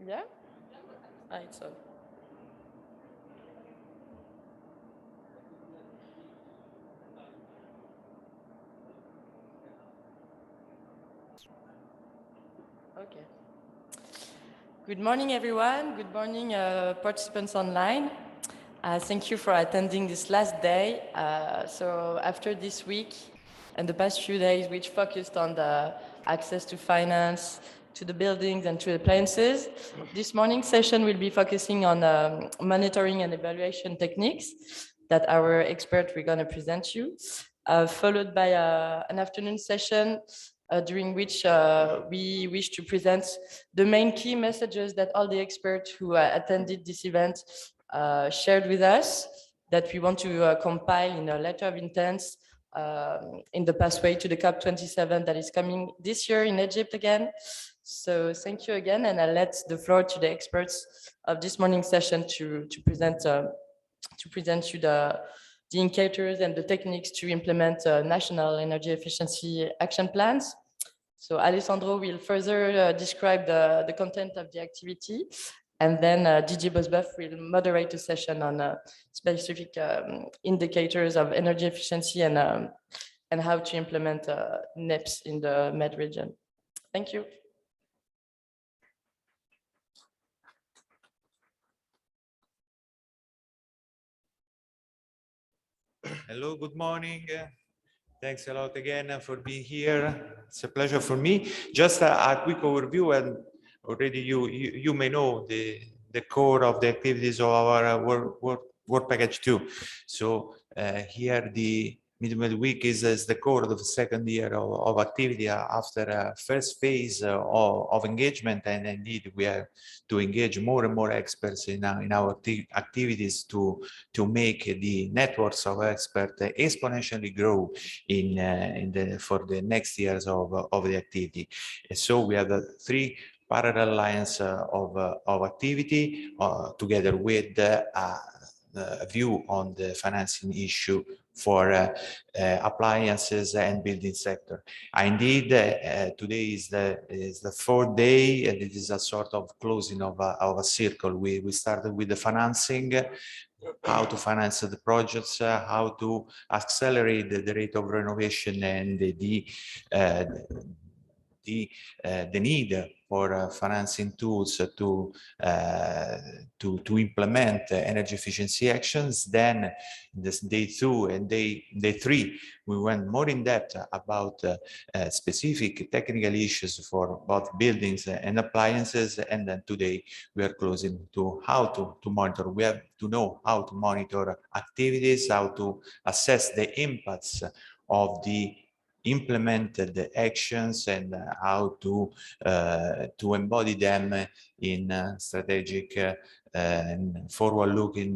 Yeah? It's on. Okay. Good morning, everyone. Good morning, participants online. Thank you for attending this last day. So after this week and the past few days, which focused on the access to finance, to the buildings and to the appliances, this morning's session will be focusing on monitoring and evaluation techniques that our expert we're going to present you, followed by an afternoon session during which we wish to present the main key messages that all the experts who attended this event shared with us, that we want to compile in a letter of intent in the pathway to the COP27 that is coming this year in Egypt again. So thank you again, and I'll let the floor to the experts of this morning's session to present you the indicators and the techniques to implement national energy efficiency action plans. So Alessandro will further describe the content of the activity, and then Didier Bosbeuf will moderate a session on specific indicators of energy efficiency and how to implement NEPs in the Med region. Thank you. Hello, good morning. Thanks a lot again for being here. It's a pleasure for me. Just a quick overview, and already you may know the core of the activities of our work package 2. So here the MeetMED week is the core of the second year of activity after a first phase of engagement, and indeed we are to engage more and more experts in our activities to make the networks of experts exponentially grow for the next years of the activity. And so we have three parallel lines of activity together with a view on the financing issue for appliances and building sector. Indeed, today is the fourth day, and it is a sort of closing of a circle. We started with the financing, how to finance the projects, how to accelerate the rate of renovation, and the need for financing tools to implement energy efficiency actions. Then this day 2 and day 3, we went more in depth about specific technical issues for both buildings and appliances. And then today we are closing to how to monitor. We have to know how to monitor activities, how to assess the impacts of the implemented actions, and how to embody them in strategic and forward-looking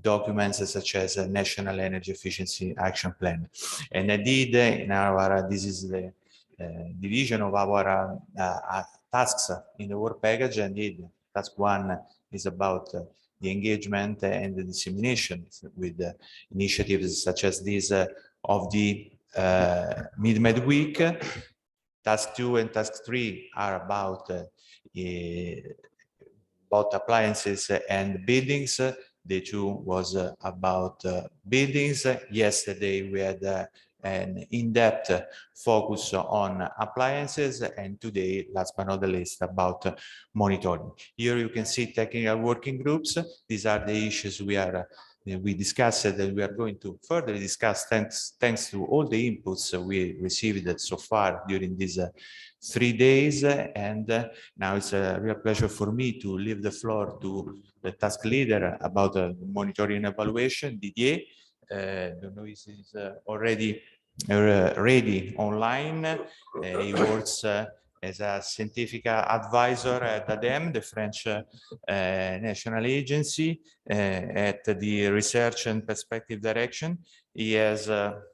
documents such as a National Energy Efficiency Action Plan. And indeed, this is the division of our tasks in the work package. Indeed, task 1 is about the engagement and the dissemination with initiatives such as this of the MeetMED week. Task 2 and task 3 are about appliances and buildings. The 2 was about buildings. Yesterday we had an in-depth focus on appliances, and today, last but not the least, about monitoring. Here you can see technical working groups. These are the issues we discussed that we are going to further discuss thanks to all the inputs we received so far during these 3 days. And now it's a real pleasure for me to leave the floor to the task leader about monitoring and evaluation, Didier. I don't know if he's already ready online. He works as a scientific advisor at ADEME, the French national agency, at the Research and Perspective Direction. He has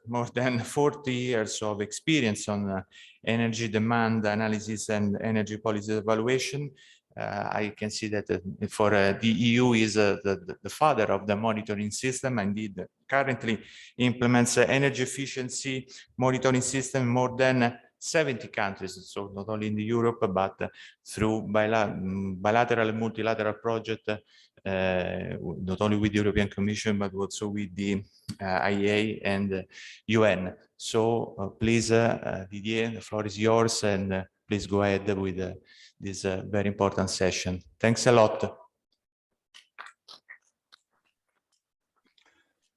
more than 40 years of experience on energy demand analysis and energy policy evaluation. I can see that for the EU is the father of the monitoring system. Indeed, currently implements energy efficiency monitoring system in more than 70 countries, so not only in Europe, but through bilateral and multilateral projects, not only with the European Commission, but also with the IEA and UN. So please, Didier, the floor is yours, and please go ahead with this very important session. Thanks a lot.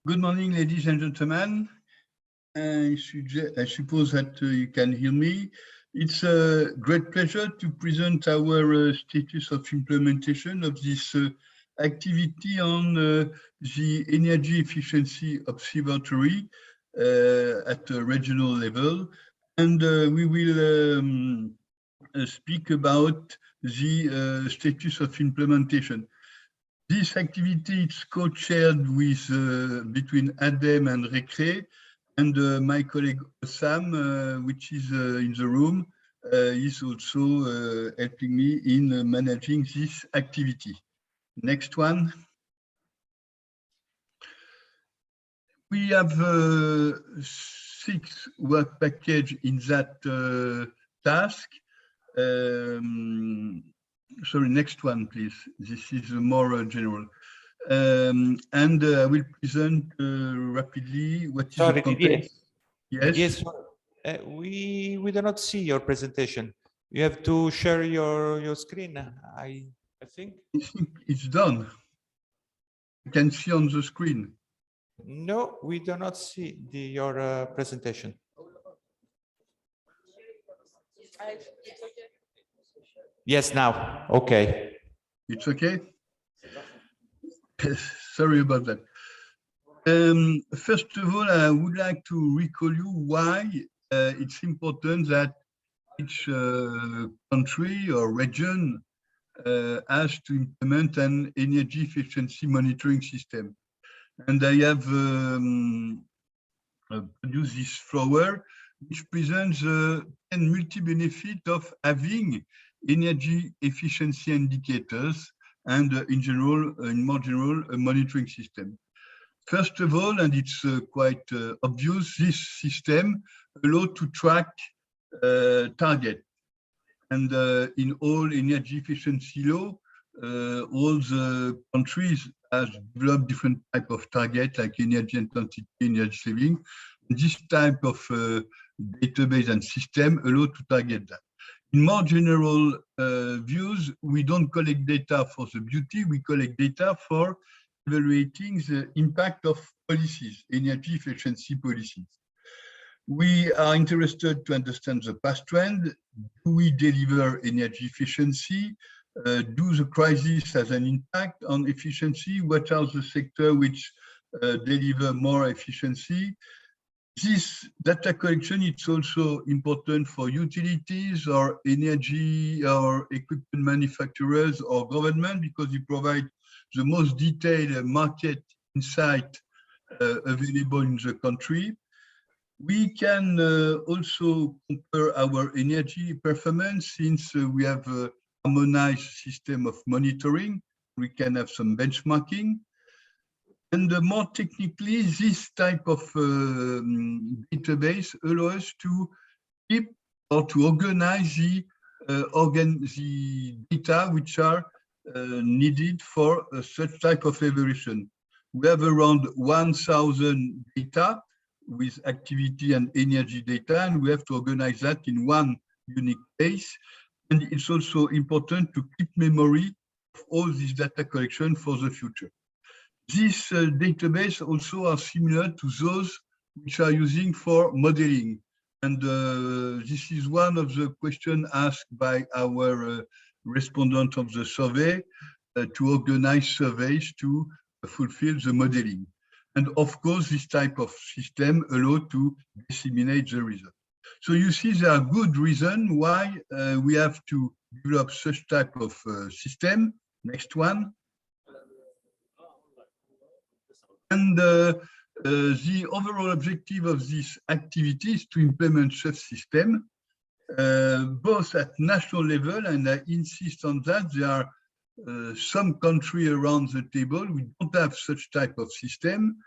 Good morning, ladies and gentlemen. I suppose that you can hear me. It's a great pleasure to present our status of implementation of this activity on the energy efficiency observatory at a regional level. And we will speak about the status of implementation. This activity is co-chaired with between ADEM and RECRE, and my colleague Sam, which is in the room, is also helping me in managing this activity. Next one. We have 6 work packages in that task. Sorry, next one, please. This is more general. And I will present rapidly what is the context. Yes. Yes. We do not see your presentation. You have to share your screen. I think it's done. You can see on the screen. No, we do not see your presentation. Yes, now. Okay. It's okay. Sorry about that. First of all, I would like to recall you why it's important that each country or region has to implement an energy efficiency monitoring system. And I have produced this flower, which presents 10 multi-benefit of having energy efficiency indicators and in more general, a monitoring system. First of all, and it's quite obvious, this system allows to track target. And in all energy efficiency law, all the countries have developed different type of target, like energy intensity, energy saving. This type of database and system allow to target that. In more general views, we don't collect data for the beauty, we collect data for evaluating the impact of policies, energy efficiency policies. We are interested to understand the past trend. Do we deliver energy efficiency? Do the crisis has an impact on efficiency? What are the sectors which deliver more efficiency? This data collection is also important for utilities or energy or equipment manufacturers or government, because it provides the most detailed market insight available in the country. We can also compare our energy performance, since we have a harmonized system of monitoring. We can have some benchmarking. And more technically, this type of database allows us to keep or to organize the data which are needed for such type of evaluation. We have around 1,000 data with activity and energy data, and we have to organize that in one unique place. And it's also important to keep memory of all this data collection for the future. These databases also are similar to those which are using for modeling. And this is one of the questions asked by our respondent of the survey, to organize surveys to fulfill the modeling. And of course, this type of system allows to disseminate the result. So you see, there are good reasons why we have to develop such type of system. Next one. And the overall objective of this activity is to implement such system, both at national level, and I insist on that. There are some countries around the table we don't have such type of system.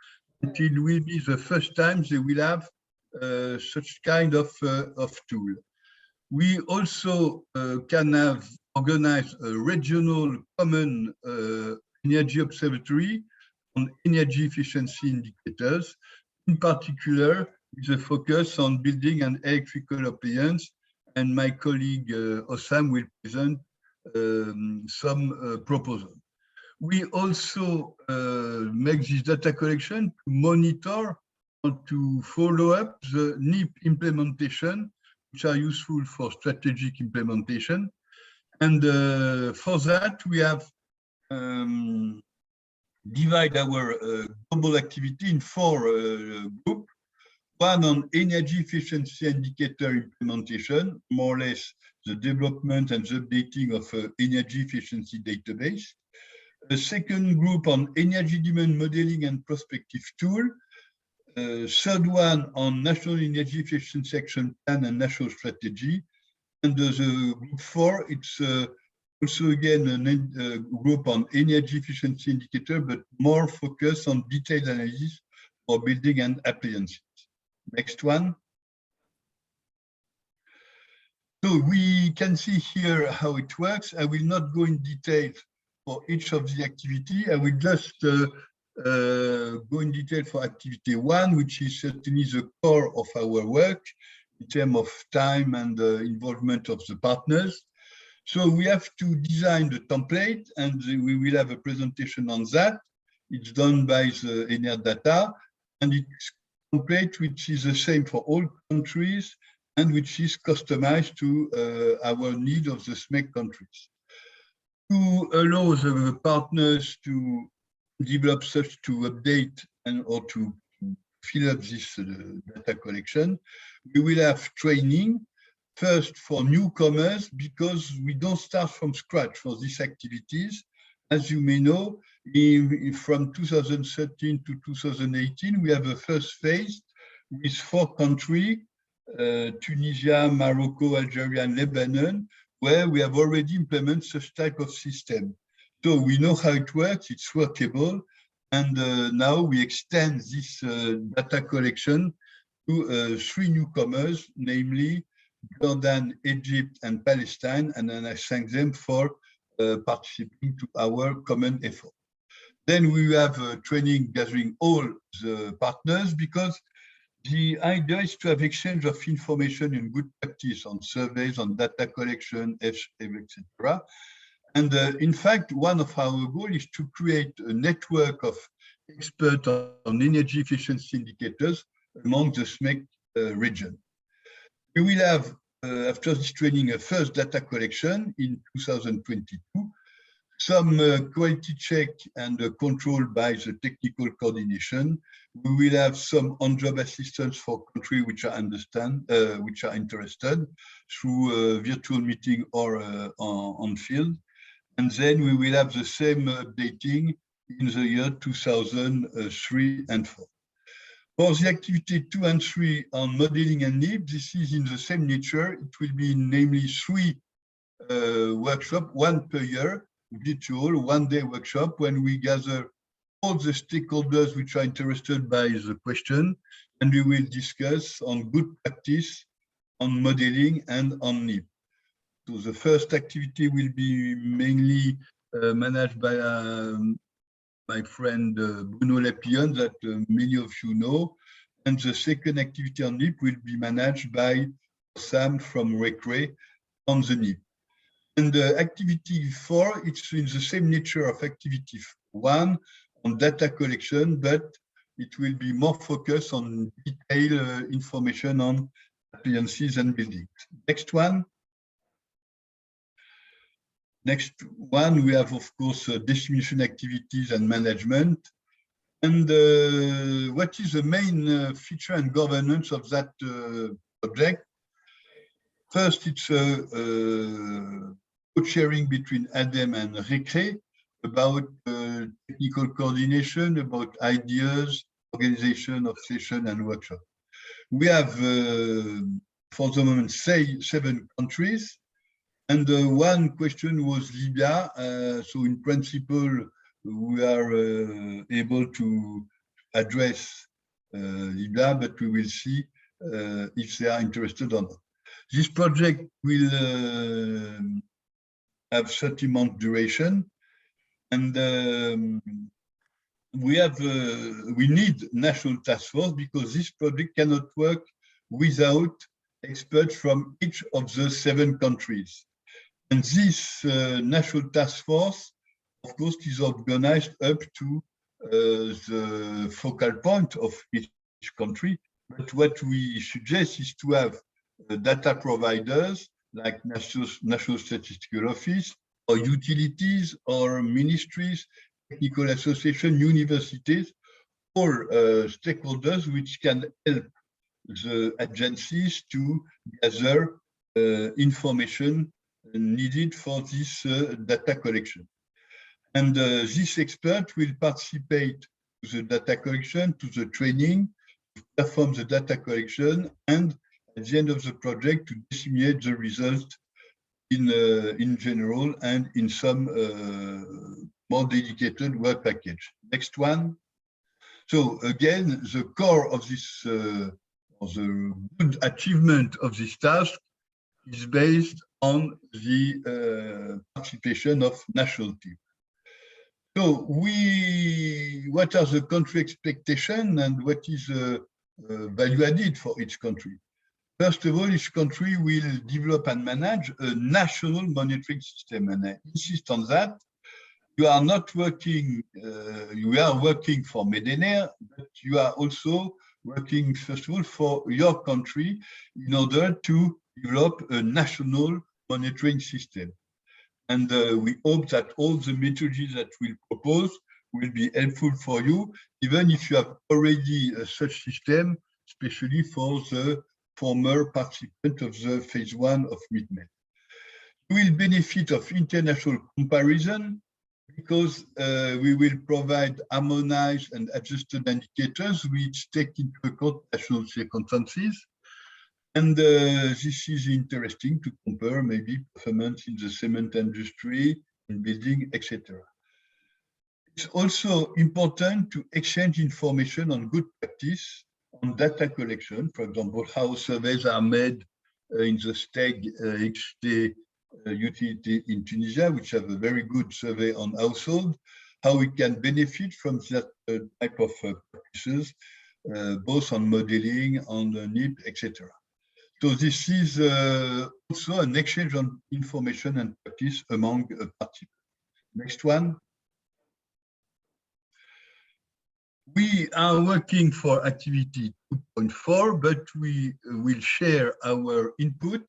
It will be the first time they will have such kind of tool. We also can have organized a regional common energy observatory on energy efficiency indicators, in particular with a focus on building and electrical appliance. And my colleague Osam will present some proposals. We also make this data collection to monitor or to follow up the NEP implementation, which are useful for strategic implementation. And for that, we have divided our global activity in 4 groups. One on energy efficiency indicator implementation, more or less the development and the updating of energy efficiency database. A second group on energy demand modeling and prospective tool. Third one on national energy efficiency action plan and national strategy. And the group 4, it's also again a group on energy efficiency indicator, but more focused on detailed analysis for building and appliances. Next one. So we can see here how it works. I will not go in detail for each of the activity. I will just go in detail for activity 1, which is certainly the core of our work in terms of time and involvement of the partners. So we have to design the template, and we will have a presentation on that. It's done by the Enerdata, and it's template which is the same for all countries and which is customized to our need of the SMEC countries. To allow the partners to develop such to update and or to fill up this data collection, we will have training first for newcomers, because we don't start from scratch for these activities. As you may know, from 2013 to 2018, we have a first phase with 4 countries, Tunisia, Morocco, Algeria, and Lebanon, where we have already implemented such type of system. So we know how it works, it's workable, and now we extend this data collection to 3 newcomers, namely Jordan, Egypt, and Palestine, and then I thank them for participating to our common effort. Then we have training gathering all the partners, because the idea is to have exchange of information and good practice on surveys, on data collection, etc. And in fact, one of our goals is to create a network of experts on energy efficiency indicators among the SMEC region. We will have, after this training, a first data collection in 2022, some quality check and control by the technical coordination. We will have some on-job assistance for countries which are interested through a virtual meeting or on field. And then we will have the same updating in the year 2003 and 4. For the activity 2 and 3 on modeling and NEP, this is in the same nature. It will be namely 3 workshops, 1 per year, virtual, 1-day workshop, when we gather all the stakeholders which are interested by the question, and we will discuss on good practice on modeling and on NEP. So the first activity will be mainly managed by my friend Bruno Lepillon, that many of you know, and the second activity on NEP will be managed by Sam from RECRE on the NEP. And activity 4, it's in the same nature of activity 1 on data collection, but it will be more focused on detailed information on appliances and buildings. Next one. Next one, we have, of course, distribution activities and management. And what is the main feature and governance of that project? First, it's co-sharing between ADEM and RECRE about technical coordination, about ideas, organization of session and workshop. We have, for the moment, 7 countries. And one question was Libya. So in principle, we are able to address Libya, but we will see if they are interested or not. This project will have 30-month duration, and we need national task force because this project cannot work without experts from each of the 7 countries. And this national task force, of course, is organized up to the focal point of each country. But what we suggest is to have data providers like National Statistical Office or utilities or ministries, technical association, universities, or stakeholders which can help the agencies to gather information needed for this data collection. And this expert will participate to the data collection, to the training, to perform the data collection, and at the end of the project to disseminate the results in general and in some more dedicated work package. Next one. So again, the core of this, or the good achievement of this task is based on the participation of national teams. So what are the country expectations and what is value added for each country? First of all, each country will develop and manage a national monitoring system, and I insist on that. You are not working, you are working for MeetMED, but you are also working, first of all, for your country in order to develop a national monitoring system. And we hope that all the methodologies that we'll propose will be helpful for you, even if you have already such system, especially for the former participant of the phase 1 of MeetMED. You will benefit of international comparison because we will provide harmonized and adjusted indicators which take into account national circumstances. And this is interesting to compare maybe performance in the cement industry, in building, etc. It's also important to exchange information on good practice on data collection, for example, how surveys are made in the STEG HT utility in Tunisia, which have a very good survey on household, how we can benefit from that type of practices, both on modeling, on NIP, etc. So this is also an exchange on information and practice among participants. Next one. We are working for activity 2.4, but we will share our input.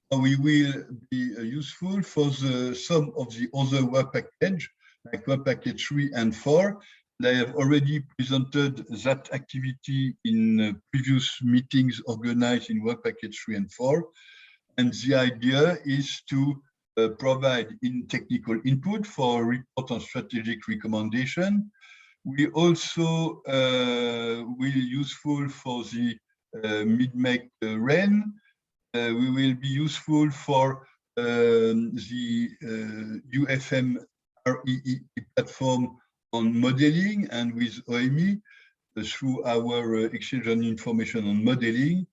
We will be useful for some of the other work package, like work package 3 and 4. I have already presented that activity in previous meetings organized in work package 3 and 4. And the idea is to provide technical input for report on strategic recommendation. We also will be useful for the MeetMED REN. We will be useful for the UFM REE platform on modeling and with OME through our exchange on information on modeling.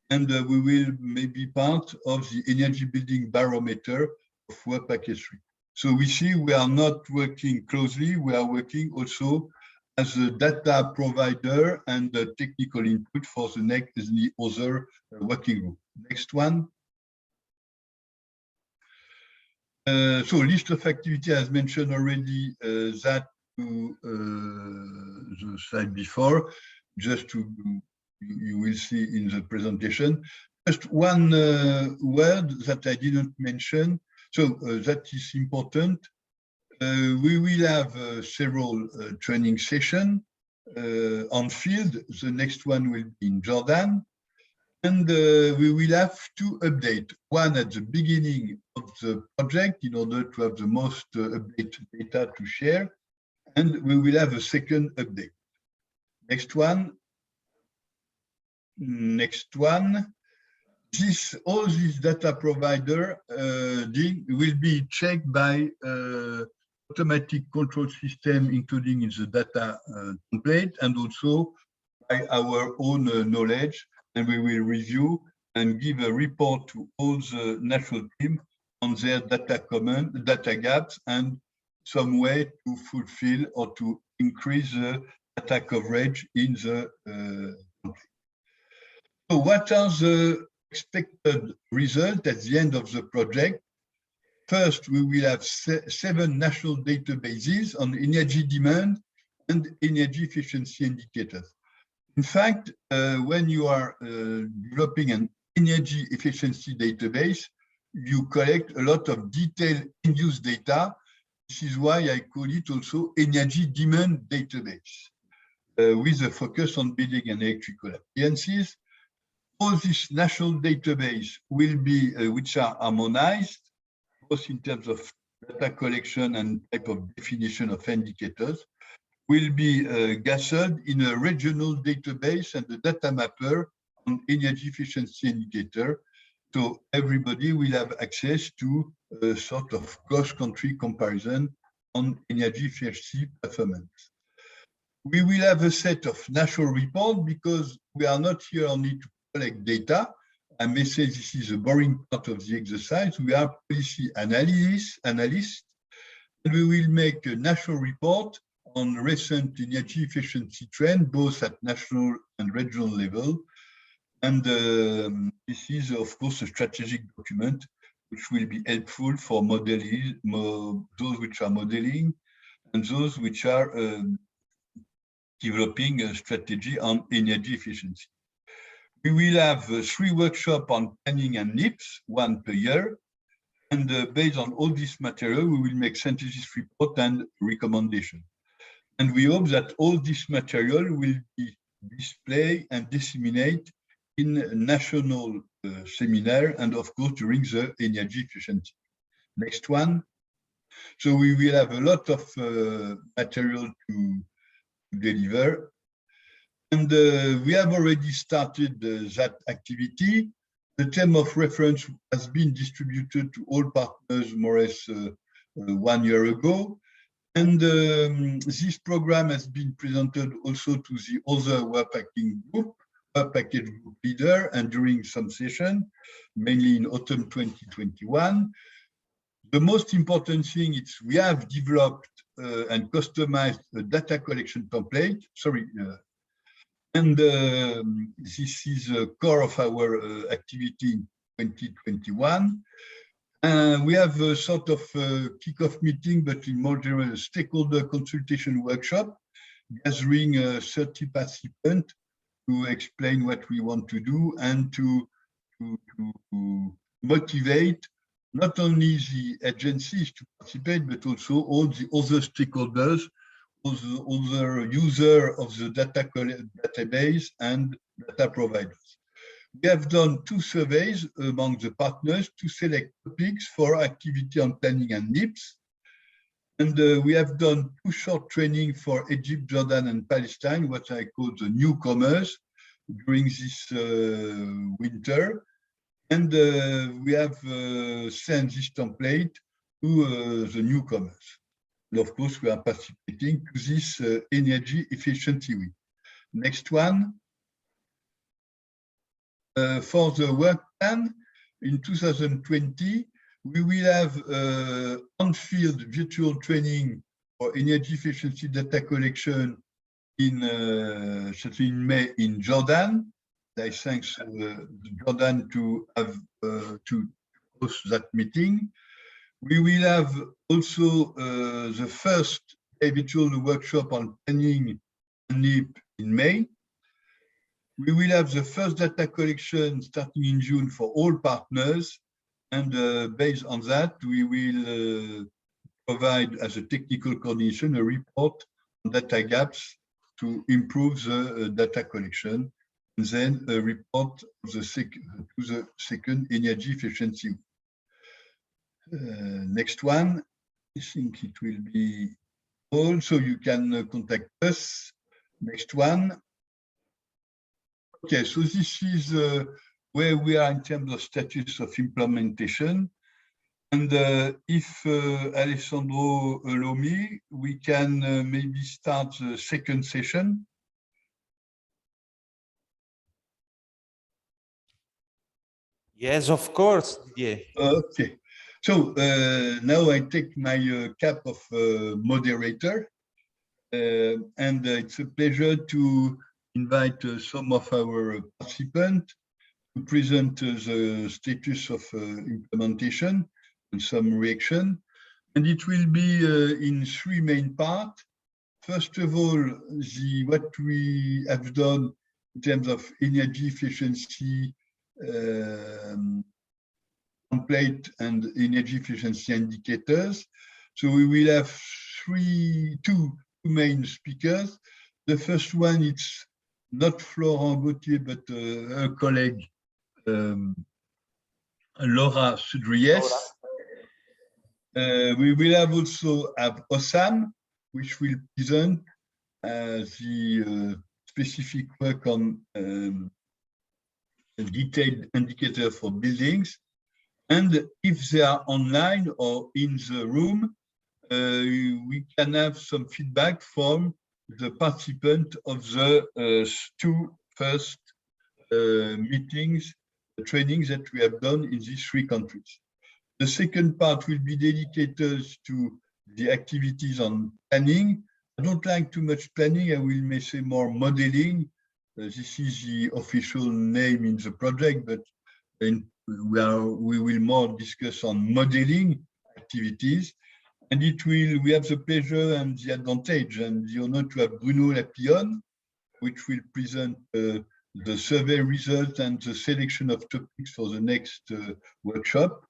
And we will maybe part of the energy building barometer of work package 3. So we see we are not working closely, we are working also as a data provider and the technical input for the other working group. Next one. So list of activity as mentioned already, that to the slide before, just to you will see in the presentation. Just one word that I didn't mention, so that is important. We will have several training sessions on field. The next one will be in Jordan. And we will have 2 updates. One at the beginning of the project in order to have the most updated data to share. And we will have a second update. Next one. Next one. All these data provider will be checked by automatic control system, including in the data template, and also by our own knowledge. And we will review and give a report to all the national team on their data gaps and some way to fulfill or to increase the data coverage in the country. So what are the expected results at the end of the project? First, we will have 7 national databases on energy demand and energy efficiency indicators. In fact, when you are developing an energy efficiency database, you collect a lot of detailed end-use data. This is why I call it also energy demand database, with a focus on building and electrical appliances. All this national database will be, which are harmonized, both in terms of data collection and type of definition of indicators, will be gathered in a regional database and a data mapper on energy efficiency indicator. So everybody will have access to a sort of cross-country comparison on energy efficiency performance. We will have a set of national reports because we are not here only to collect data. I may say this is a boring part of the exercise. We are policy analysts, and we will make a national report on recent energy efficiency trend, both at national and regional level. And this is, of course, a strategic document which will be helpful for modeling, those which are modeling and those which are developing a strategy on energy efficiency. We will have 3 workshops on planning and NIPS, 1 per year. And based on all this material, we will make synthesis report and recommendation. And we hope that all this material will be displayed and disseminated in national seminar and of course during the energy efficiency. Next one. So we will have a lot of material to deliver. And we have already started that activity. The term of reference has been distributed to all partners more or less 1 year ago. And this program has been presented also to the other work package group leader and during some session, mainly in autumn 2021. The most important thing is we have developed and customized a data collection template. And this is a core of our activity in 2021. We have a sort of kickoff meeting, but in more general, a stakeholder consultation workshop, gathering 30 participants to explain what we want to do and to motivate not only the agencies to participate, but also all the other stakeholders, other users of the database and data providers. We have done 2 surveys among the partners to select topics for activity on planning and NIPS. And we have done 2 short training for Egypt, Jordan, and Palestine, what I call the newcomers during this winter. And we have sent this template to the newcomers. And of course, we are participating to this energy efficiency week. Next one. For the work plan in 2020, we will have on-field virtual training for energy efficiency data collection in May in Jordan. I thank Jordan to have to host that meeting. We will have also the first virtual workshop on planning and NIP in May. We will have the first data collection starting in June for all partners. And based on that, we will provide as a technical coordination a report on data gaps to improve the data collection. And then a report to the second energy efficiency. Next one, I think it will be all, so you can contact us. Next one. Okay, so this is where we are in terms of status of implementation. And if Alessandro allow me, we can maybe start the second session. Yes, of course. Yeah. Okay. So now I take my cap of moderator, and it's a pleasure to invite some of our participants to present the status of implementation and some reaction. And it will be in three main parts. First of all, what we have done in terms of energy efficiency template and energy efficiency indicators. So we will have two main speakers. The first one, it's not Florent Gauthier, but her colleague, Laura Sudries. We will have also have Osam, which will present the specific work on a detailed indicator for buildings. And if they are online or in the room, we can have some feedback from the participant of the two first meetings, trainings that we have done in these three countries. The second part will be dedicated to the activities on planning. I don't like too much planning. I will may say more modeling. This is the official name in the project, but we will more discuss on modeling activities. And we have the pleasure and the advantage and the honor to have Bruno Lapillon, which will present the survey results and the selection of topics for the next workshop.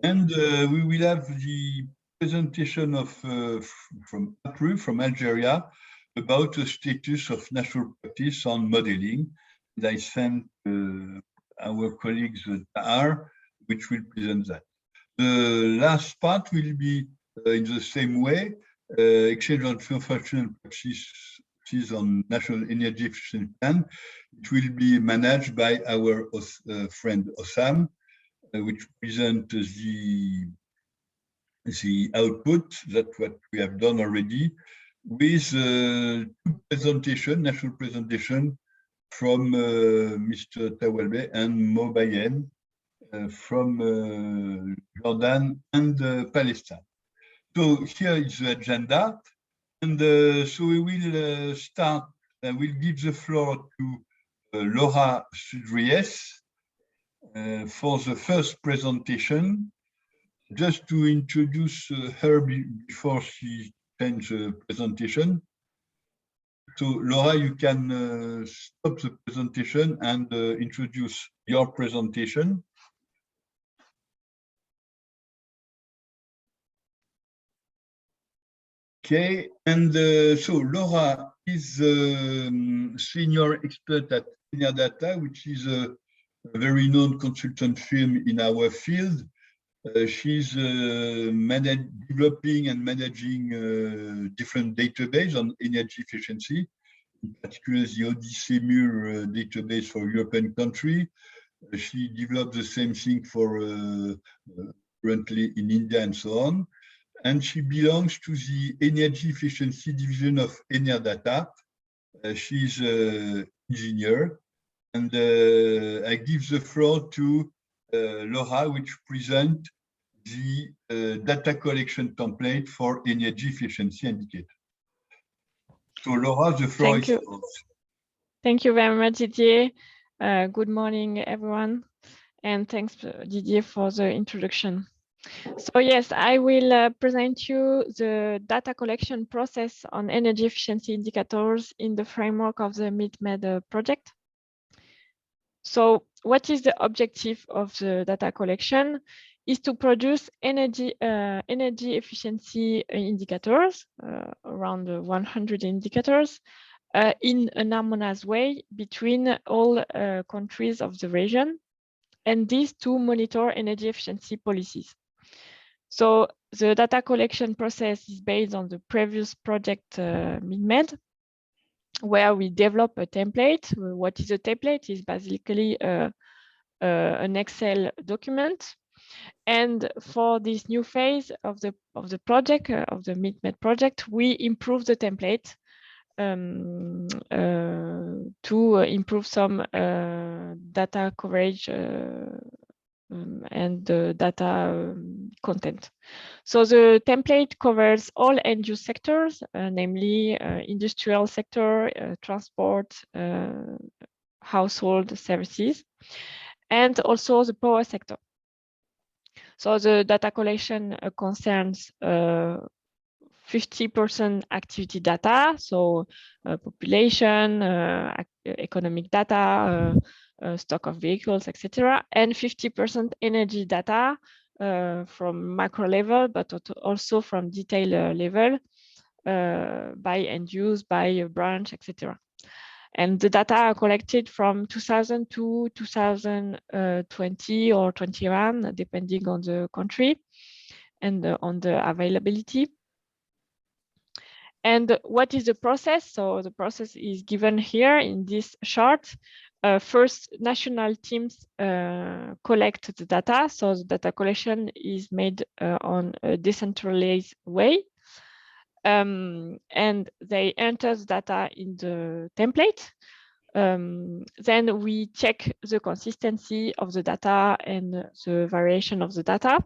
And we will have the presentation of from April, from Algeria, about the status of national practice on modeling. And I sent our colleagues Tahar, which will present that. The last part will be in the same way, exchange of information practices on national energy efficiency plan. It will be managed by our friend Osam, which present the output, that's what we have done already, with two presentation, national presentation from Mr. Tawalbe and Mobayen from Jordan and Palestine. So here is the agenda, and so we will start. I will give the floor to Laura Sudries for the first presentation. Just to introduce her before she ends the presentation. So Laura, you can stop the presentation and introduce your presentation. Okay, and so Laura is a senior expert at Data, which is a very known consultant firm in our field. She's developing and managing different databases on energy efficiency, in particular the ODCMUR database for European country. She developed the same thing for currently in India and so on. And she belongs to the energy efficiency division of Data. She's an engineer. And I give the floor to Laura, which presents the data collection template for energy efficiency indicator. So Laura, the floor is yours. Thank you very much, Didier. Good morning, everyone. And thanks, Didier, for the introduction. So yes, I will present you the data collection process on energy efficiency indicators in the framework of the MeetMED project. So what is the objective of the data collection? Is to produce energy efficiency indicators, around 100 indicators, in an harmonized way between all countries of the region, and these to monitor energy efficiency policies. So the data collection process is based on the previous project MeetMED, where we develop a template. What is a template? Is basically an Excel document. And for this new phase of the project, of the MeetMED project, we improve the template to improve some data coverage and the data content. So the template covers all end-use sectors, namely industrial sector, transport, household services, and also the power sector. So the data collection concerns 50% activity data, so population, economic data, stock of vehicles, etc., and 50% energy data from macro level, but also from detail level by end use, by branch, etc. And the data are collected from 2000 to 2020 or 21, depending on the country and on the availability. And what is the process? So the process is given here in this chart. First, national teams collect the data. So the data collection is made on a decentralized way. And they enter the data in the template. Then we check the consistency of the data and the variation of the data.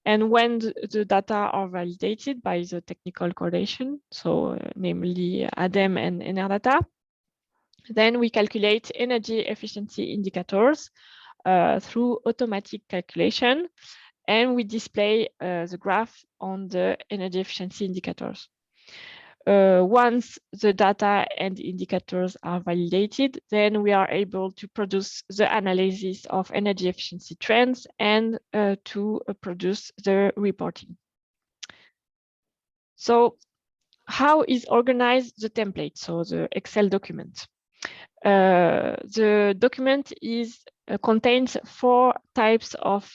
And when the data are validated by the technical coordination, so namely ADEME and Enerdata, then we calculate energy efficiency indicators through automatic calculation, and we display the graph on the energy efficiency indicators. Once the data and indicators are validated, then we are able to produce the analysis of energy efficiency trends and to produce the reporting. So how is organized the template, so the Excel document? The document contains 4 types of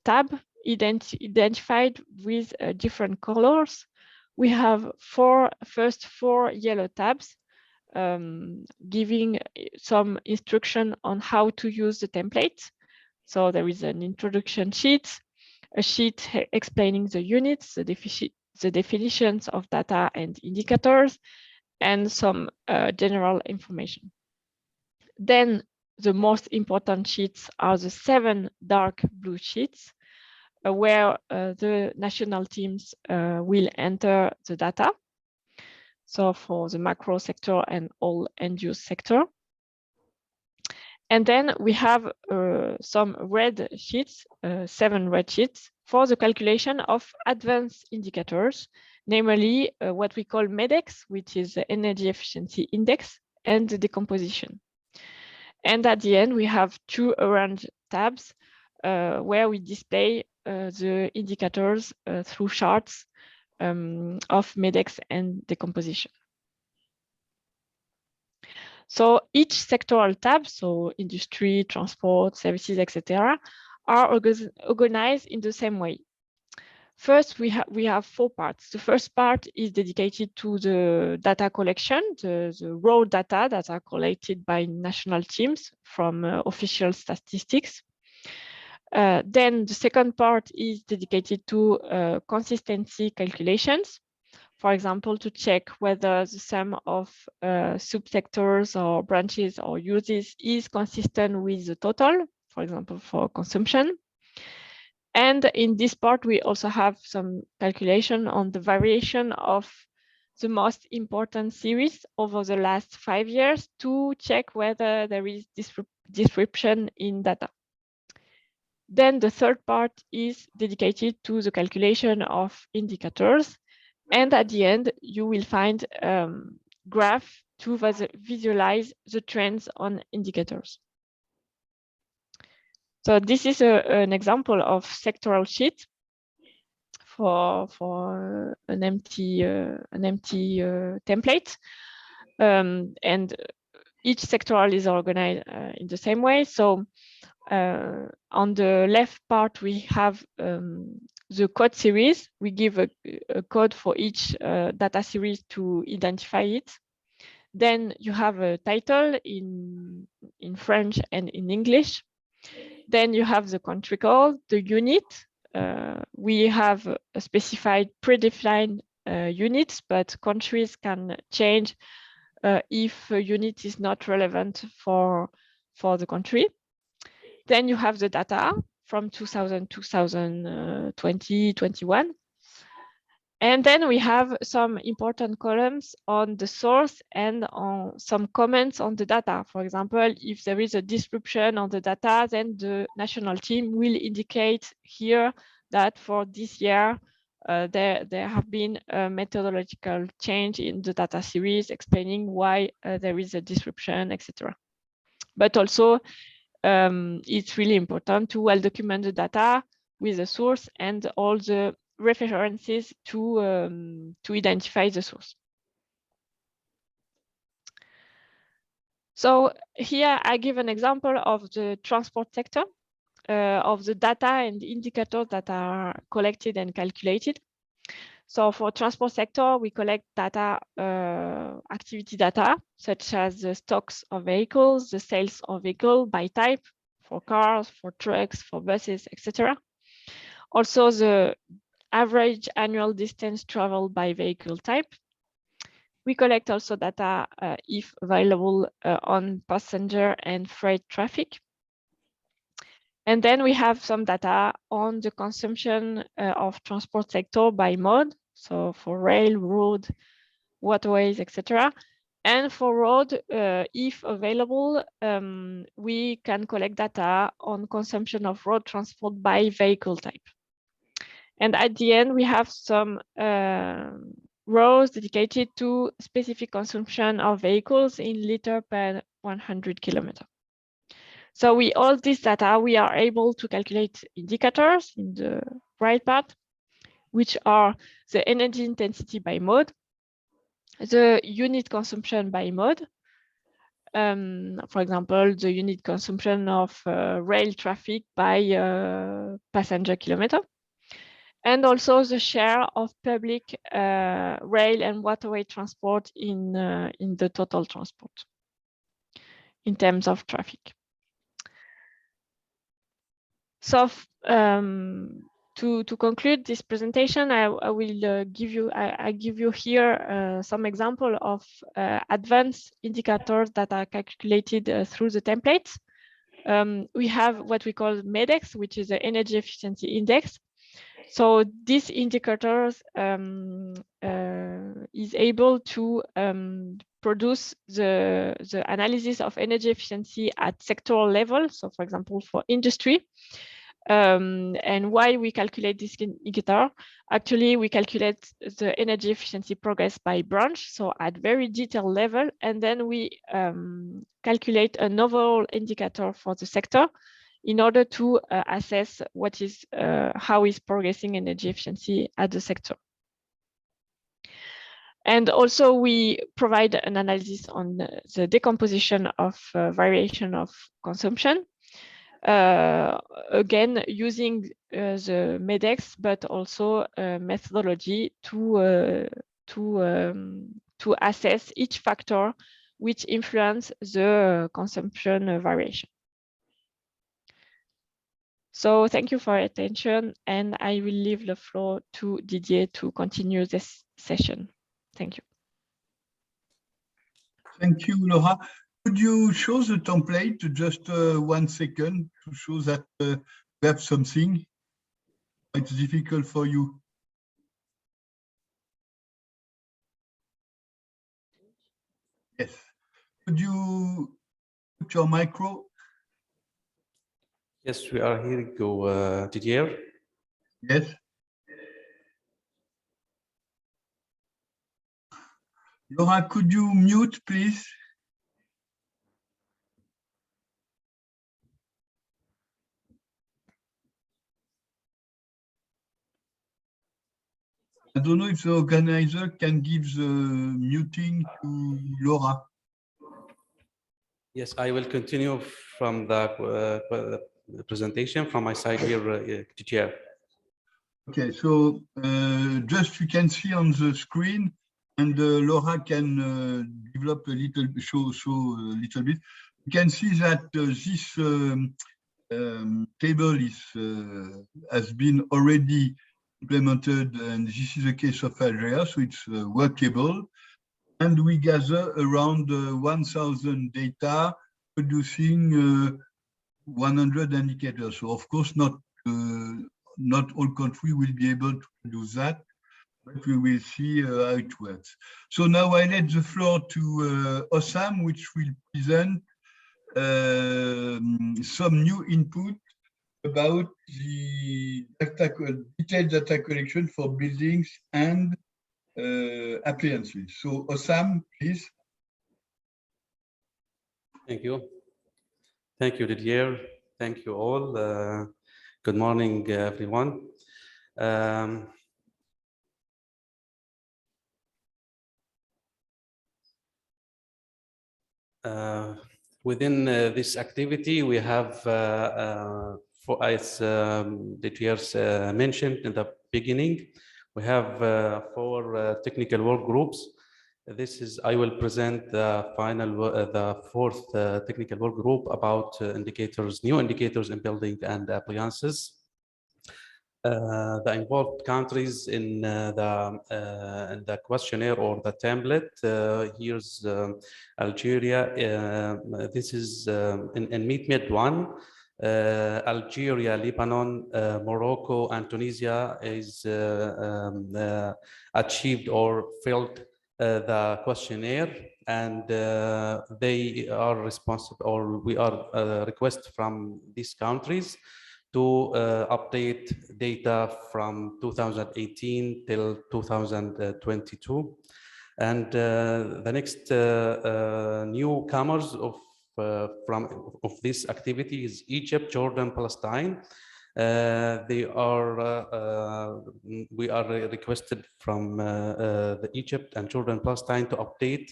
tab identified with different colors. We have first four yellow tabs giving some instruction on how to use the template. So there is an introduction sheet, a sheet explaining the units, the definitions of data and indicators, and some general information. Then the most important sheets are the 7 dark blue sheets, where the national teams will enter the data. So for the macro sector and all end-use sector. And then we have some red sheets, 7 red sheets, for the calculation of advanced indicators, namely what we call MEDEX, which is the energy efficiency index, and the decomposition. And at the end, we have 2 orange tabs where we display the indicators through charts of MEDEX and decomposition. So each sectoral tab, so industry, transport, services, etc., are organized in the same way. First, we have 4 parts. The first part is dedicated to the data collection, the raw data that are collected by national teams from official statistics. Then the second part is dedicated to consistency calculations. For example, to check whether the sum of subsectors or branches or uses is consistent with the total, for example, for consumption. And in this part, we also have some calculation on the variation of the most important series over the last 5 years to check whether there is disruption in data. Then the third part is dedicated to the calculation of indicators. And at the end, you will find graph to visualize the trends on indicators. So this is an example of sectoral sheet for an empty template, and each sectoral is organized in the same way. So on the left part, we have the code series. We give a code for each data series to identify it. Then you have a title in French and in English. Then you have the country code, the unit. We have a specified predefined units, but countries can change if a unit is not relevant for the country. Then you have the data from 2000, 2020, 21. And then we have some important columns on the source and on some comments on the data. For example, if there is a disruption on the data, then the national team will indicate here that for this year, there have been a methodological change in the data series explaining why there is a disruption, etc. But also, it's really important to well document the data with the source and all the references to identify the source. So here I give an example of the transport sector, of the data and indicators that are collected and calculated. So for transport sector, we collect data, activity data, such as the stocks of vehicles, the sales of vehicles by type, for cars, for trucks, for buses, etc. Also the average annual distance traveled by vehicle type. We collect also data, if available, on passenger and freight traffic. And then we have some data on the consumption of transport sector by mode. So for rail, road, waterways, etc. And for road, if available, we can collect data on consumption of road transport by vehicle type. And at the end, we have some rows dedicated to specific consumption of vehicles in liter per 100 kilometers. So with all this data, we are able to calculate indicators in the right part, which are the energy intensity by mode, the unit consumption by mode, for example, the unit consumption of rail traffic by passenger kilometer, and also the share of public rail and waterway transport in the total transport in terms of traffic. So to conclude this presentation, I will give you here some example of advanced indicators that are calculated through the templates. We have what we call MEDEX, which is the energy efficiency index. So this indicator is able to produce the analysis of energy efficiency at sectoral level. So for example, for industry. And why we calculate this indicator? Actually, we calculate the energy efficiency progress by branch, so at very detailed level, and then we calculate an overall indicator for the sector in order to assess what is how is progressing energy efficiency at the sector. And also we provide an analysis on the decomposition of variation of consumption. Again, using the MEDEX, but also methodology to assess each factor which influence the consumption variation. So thank you for your attention, and I will leave the floor to Didier to continue this session. Thank you. Thank you, Laura. Could you show the template just 1 second to show that we have something? It's difficult for you. Yes. Could you put your micro? Yes, we are here. Go, Didier. Yes. Laura, could you mute, please? I don't know if the organizer can give the muting to Laura. Yes, I will continue from the presentation from my side here, Didier. Okay, so just you can see on the screen, and Laura can develop a little, show a little bit. You can see that this table is has been already implemented, and this is the case of Algeria, so it's workable. And we gather around 1,000 data producing 100 indicators. So of course, not all countries will be able to do that, but we will see how it works. So now I let the floor to Osam, which will present some new input about the detailed data collection for buildings and appliances. So Osam, please. Thank you. Thank you, Didier. Thank you all. Good morning, everyone. Within this activity, we have, as Didier mentioned in the beginning, we have 4 technical work groups. This is, I will present the final, the 4th technical work group about indicators, new indicators in building and appliances. The involved countries in the questionnaire or the template. Here's Algeria. This is in MeetMED 1. Algeria, Lebanon, Morocco, and Tunisia is achieved or filled the questionnaire, and they are responsible, or we are request from these countries to update data from 2018 till 2022. And the next newcomers of this activity is Egypt, Jordan, Palestine. We are requested from the Egypt and Jordan, Palestine to update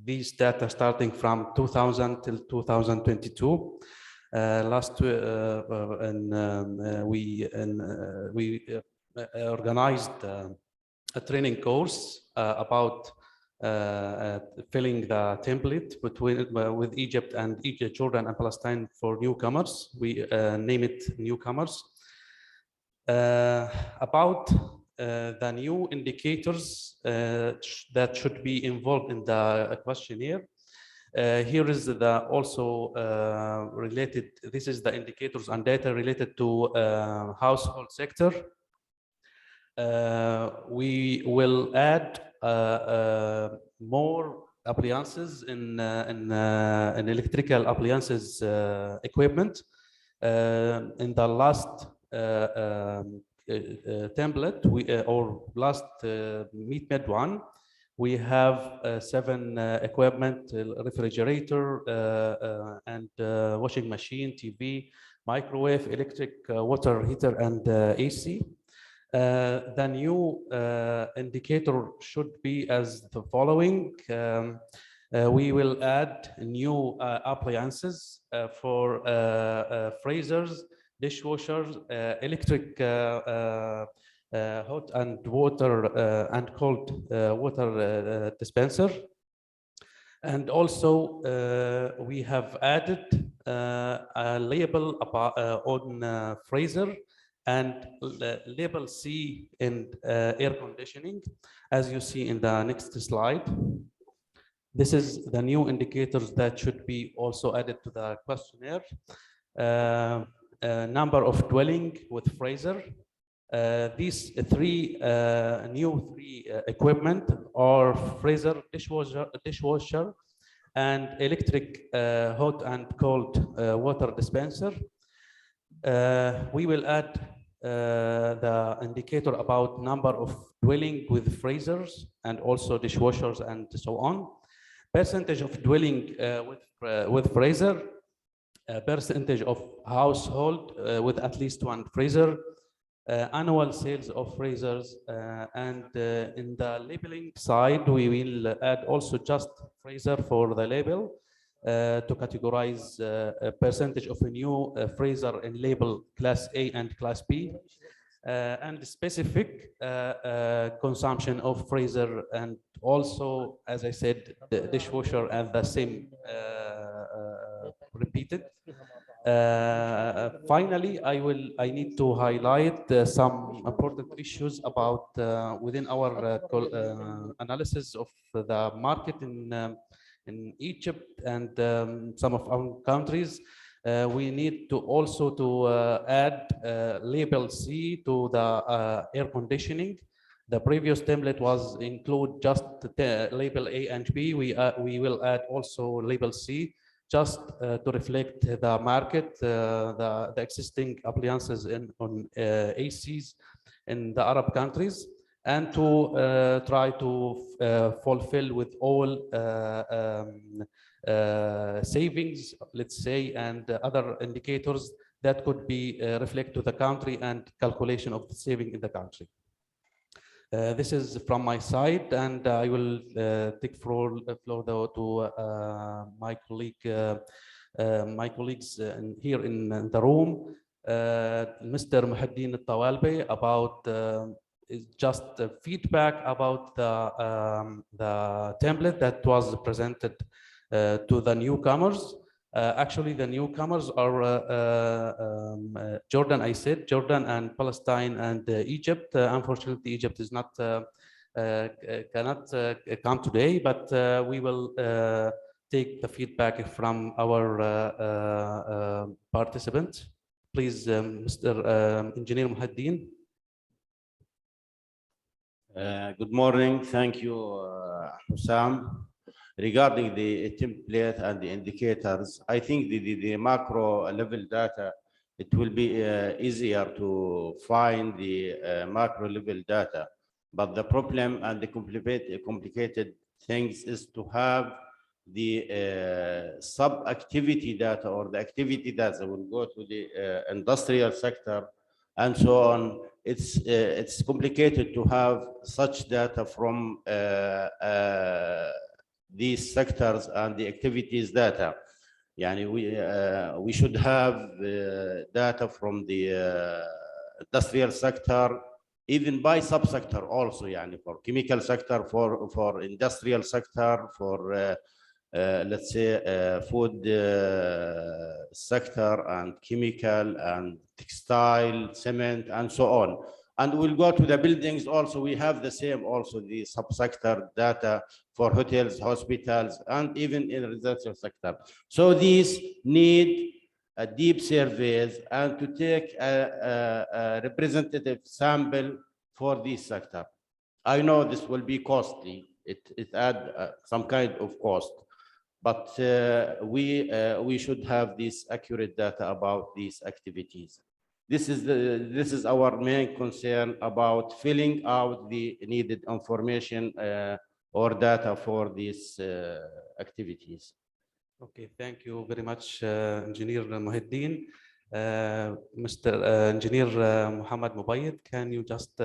these data starting from 2000 till 2022. We organized a training course about filling the template with Egypt and Jordan and Palestine for newcomers. We name it newcomers. About the new indicators that should be involved in the questionnaire. Here is the also related, this is the indicators and data related to household sector. We will add more appliances in electrical appliances equipment. In the last template, or last MeetMED 1, we have 7 equipment: refrigerator and washing machine, TV, microwave, electric water heater, and AC. The new indicator should be as the following. We will add new appliances for freezers, dishwashers, electric hot and water and cold water dispenser. And also we have added a label on freezer and label C in air conditioning, as you see in the next slide. This is the new indicators that should be also added to the questionnaire. Number of dwelling with freezer. These new three equipment are freezer, dishwasher, and electric hot and cold water dispenser. We will add the indicator about number of dwelling with freezers and also dishwashers and so on. Percentage of dwelling with freezer, percentage of household with at least one freezer, annual sales of freezers, and in the labeling side, we will add also just freezer for the label to categorize a percentage of a new freezer in label class A and class B, and specific consumption of freezer, and also, as I said, the dishwasher and the same repeated. Finally, I need to highlight some important issues about within our analysis of the market in Egypt and some of our countries. we need to also add label C to the air conditioning. The previous template was include just the label A and B. We will add also label C just to reflect the market, the existing appliances on ACs in the Arab countries, and to try to fulfill with all savings, let's say, and other indicators that could be reflect to the country and calculation of the saving in the country. This is from my side, and I will take floor to my colleagues here in the room, Mr. Muhaddin Al-Tawalbi, about just feedback about the template that was presented to the newcomers. Actually, the newcomers are Jordan, I said, Jordan and Palestine and Egypt. Unfortunately, Egypt is not cannot come today, but we will take the feedback from our participants. Please, Mr. Engineer Muhaddin. Good morning. Thank you, Hussam. Regarding the template and the indicators, I think the macro level data, it will be easier to find the macro level data. But the problem and the complicated things is to have the sub-activity data or the activity data will go to the industrial sector and so on. It's complicated to have such data from these sectors and the activities data. Yani we should have data from the industrial sector, even by subsector also, yani for chemical sector, for industrial sector, for let's say food sector and chemical and textile, cement, and so on. And we'll go to the buildings also. We have the same also, the subsector data for hotels, hospitals, and even in the residential sector. So these need a deep surveys and to take a representative sample for this sector. I know this will be costly. It add some kind of cost, but we should have this accurate data about these activities. This is our main concern about filling out the needed information or data for these activities. Okay, thank you very much, Engineer Muhaddin. Mr. Engineer Muhammad Mubayyid, can you just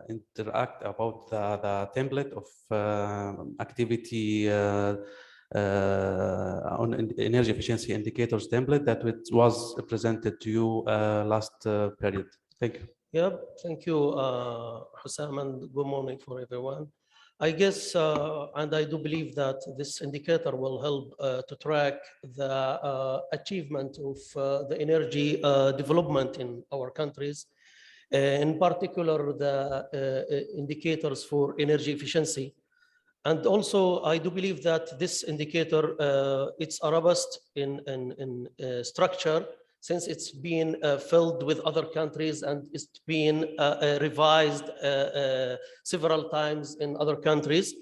interact about the template of activity on energy efficiency indicators template that was presented to you last period? Thank you. Yeah, thank you, Hussam, and good morning for everyone. I guess, and I do believe that this indicator will help to track the achievement of the energy development in our countries, in particular the indicators for energy efficiency. And also, I do believe that this indicator, it's a robust in structure, since it's been filled with other countries and it's been revised several times in other countries.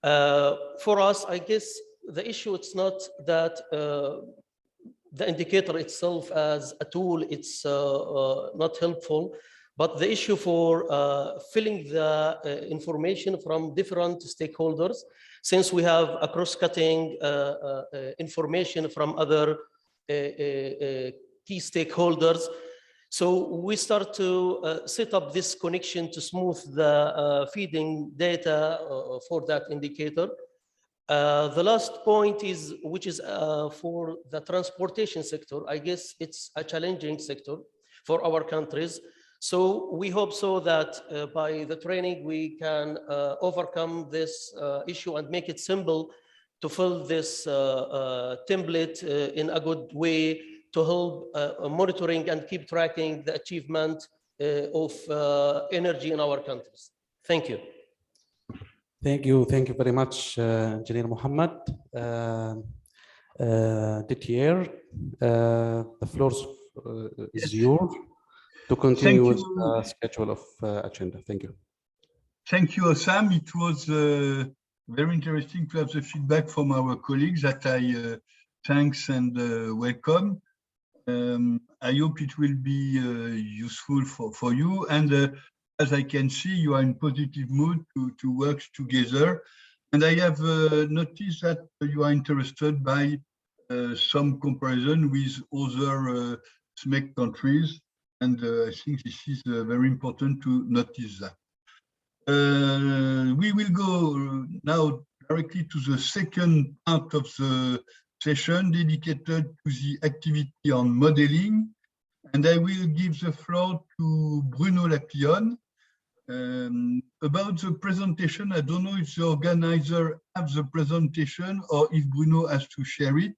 For us, I guess the issue, it's not that the indicator itself as a tool, it's not helpful, but the issue for filling the information from different stakeholders, since we have a cross-cutting information from other key stakeholders. So we start to set up this connection to smooth the feeding data for that indicator. The last point is, which is for the transportation sector. I guess it's a challenging sector for our countries. So we hope so that by the training, we can overcome this issue and make it simple to fill this template in a good way to help monitoring and keep tracking the achievement of energy in our countries. Thank you. Thank you very much, Engineer Muhammad. Didier, the floor is yours to continue with the schedule of agenda. Thank you. Thank you, Osam. It was very interesting to have the feedback from our colleagues that I thanks and welcome. I hope it will be useful for you. And as I can see, you are in positive mood to work together. And I have noticed that you are interested by some comparison with other SMEC countries. And I think this is very important to notice that. We will go now directly to the second part of the session dedicated to the activity on modeling. And I will give the floor to Bruno Lapillon. About the presentation, I don't know if the organizer has the presentation or if Bruno has to share it.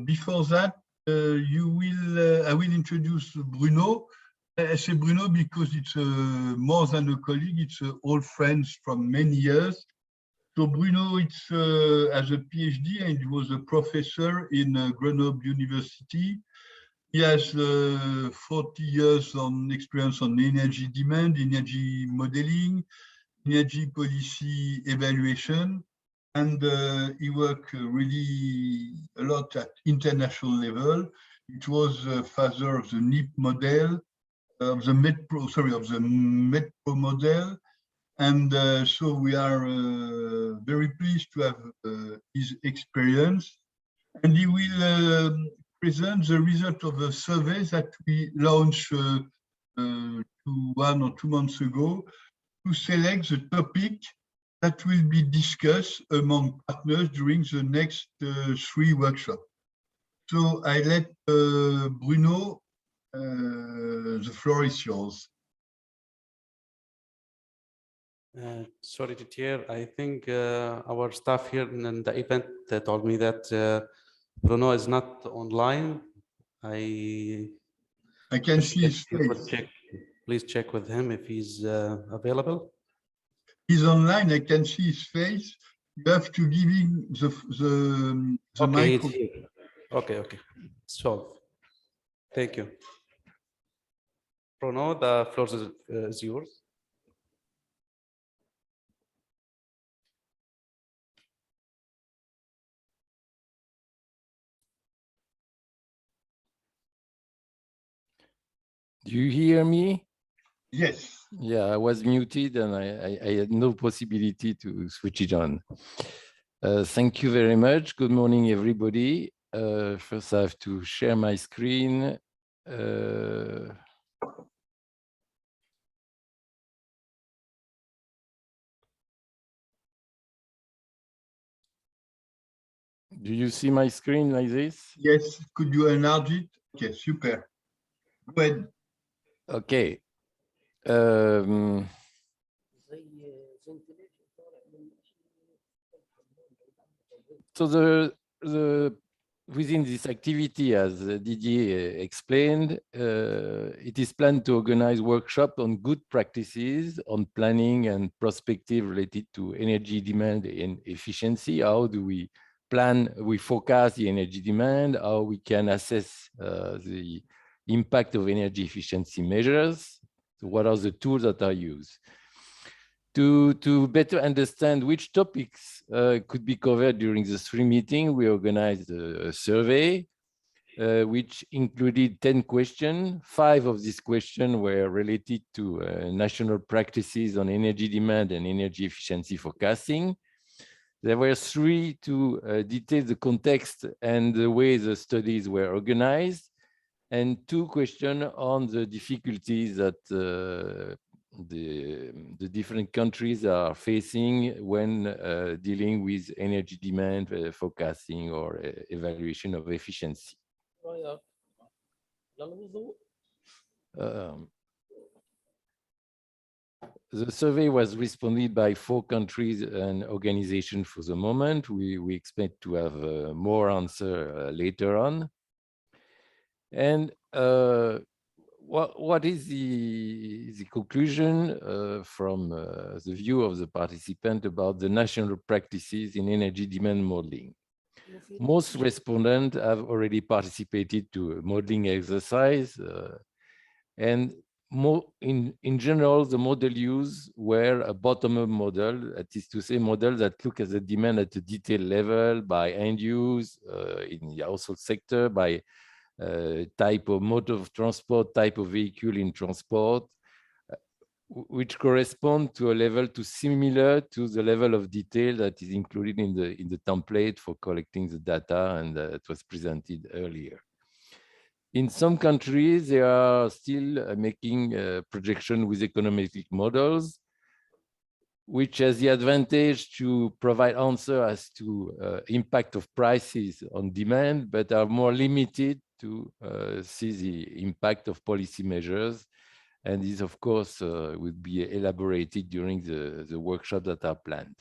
Before that, I will introduce Bruno. I say Bruno because it's more than a colleague, it's old friends from many years. So Bruno, it's as a PhD and he was a professor in Grenoble University. He has 40 years on experience on energy demand, energy modeling, energy policy evaluation, and he worked really a lot at international level. It was father of the NIP model, of the MEDPRO model, and so we are very pleased to have his experience. And he will present the result of a survey that we launched 1 or 2 months ago to select the topic that will be discussed among partners during the next 3 workshops. So I let Bruno, the floor is yours. Sorry, Didier. I think our staff here in the event told me that Bruno is not online. I can see his face. Please check with him if he's available. He's online. I can see his face. You have to give him the okay, microphone. He's here. Okay. Solved. Thank you. Bruno, the floor is yours. Do you hear me? Yes. Yeah, I was muted and I had no possibility to switch it on. Thank you very much. Good morning, everybody. First, I have to share my screen. Do you see my screen like this? Yes. Could you enlarge it? Okay, super. Go ahead. Okay. So within this activity, as Didier explained, it is planned to organize workshops on good practices on planning and prospective related to energy demand and efficiency. How do we plan, we forecast the energy demand, how we can assess the impact of energy efficiency measures. So what are the tools that are used? To better understand which topics could be covered during the 3 meetings, we organized a survey which included 10 questions. 5 of these questions were related to national practices on energy demand and energy efficiency forecasting. There were 3 to detail the context and the way the studies were organized, and 2 questions on the difficulties that the different countries are facing when dealing with energy demand forecasting or evaluation of efficiency. The survey was responded by 4 countries and organizations for the moment. We expect to have more answers later on. And what is the conclusion from the view of the participant about the national practices in energy demand modeling? Most respondents have already participated to a modeling exercise, and in general, the model used were a bottom-up model, that is to say, model that look at the demand at a detailed level by end use in the household sector, by type of mode of transport, type of vehicle in transport, which correspond to a level similar to the level of detail that is included in the template for collecting the data and that was presented earlier. In some countries, they are still making projection with econometric models, which has the advantage to provide answer as to impact of prices on demand, but are more limited to see the impact of policy measures. And this, of course, will be elaborated during the workshop that are planned.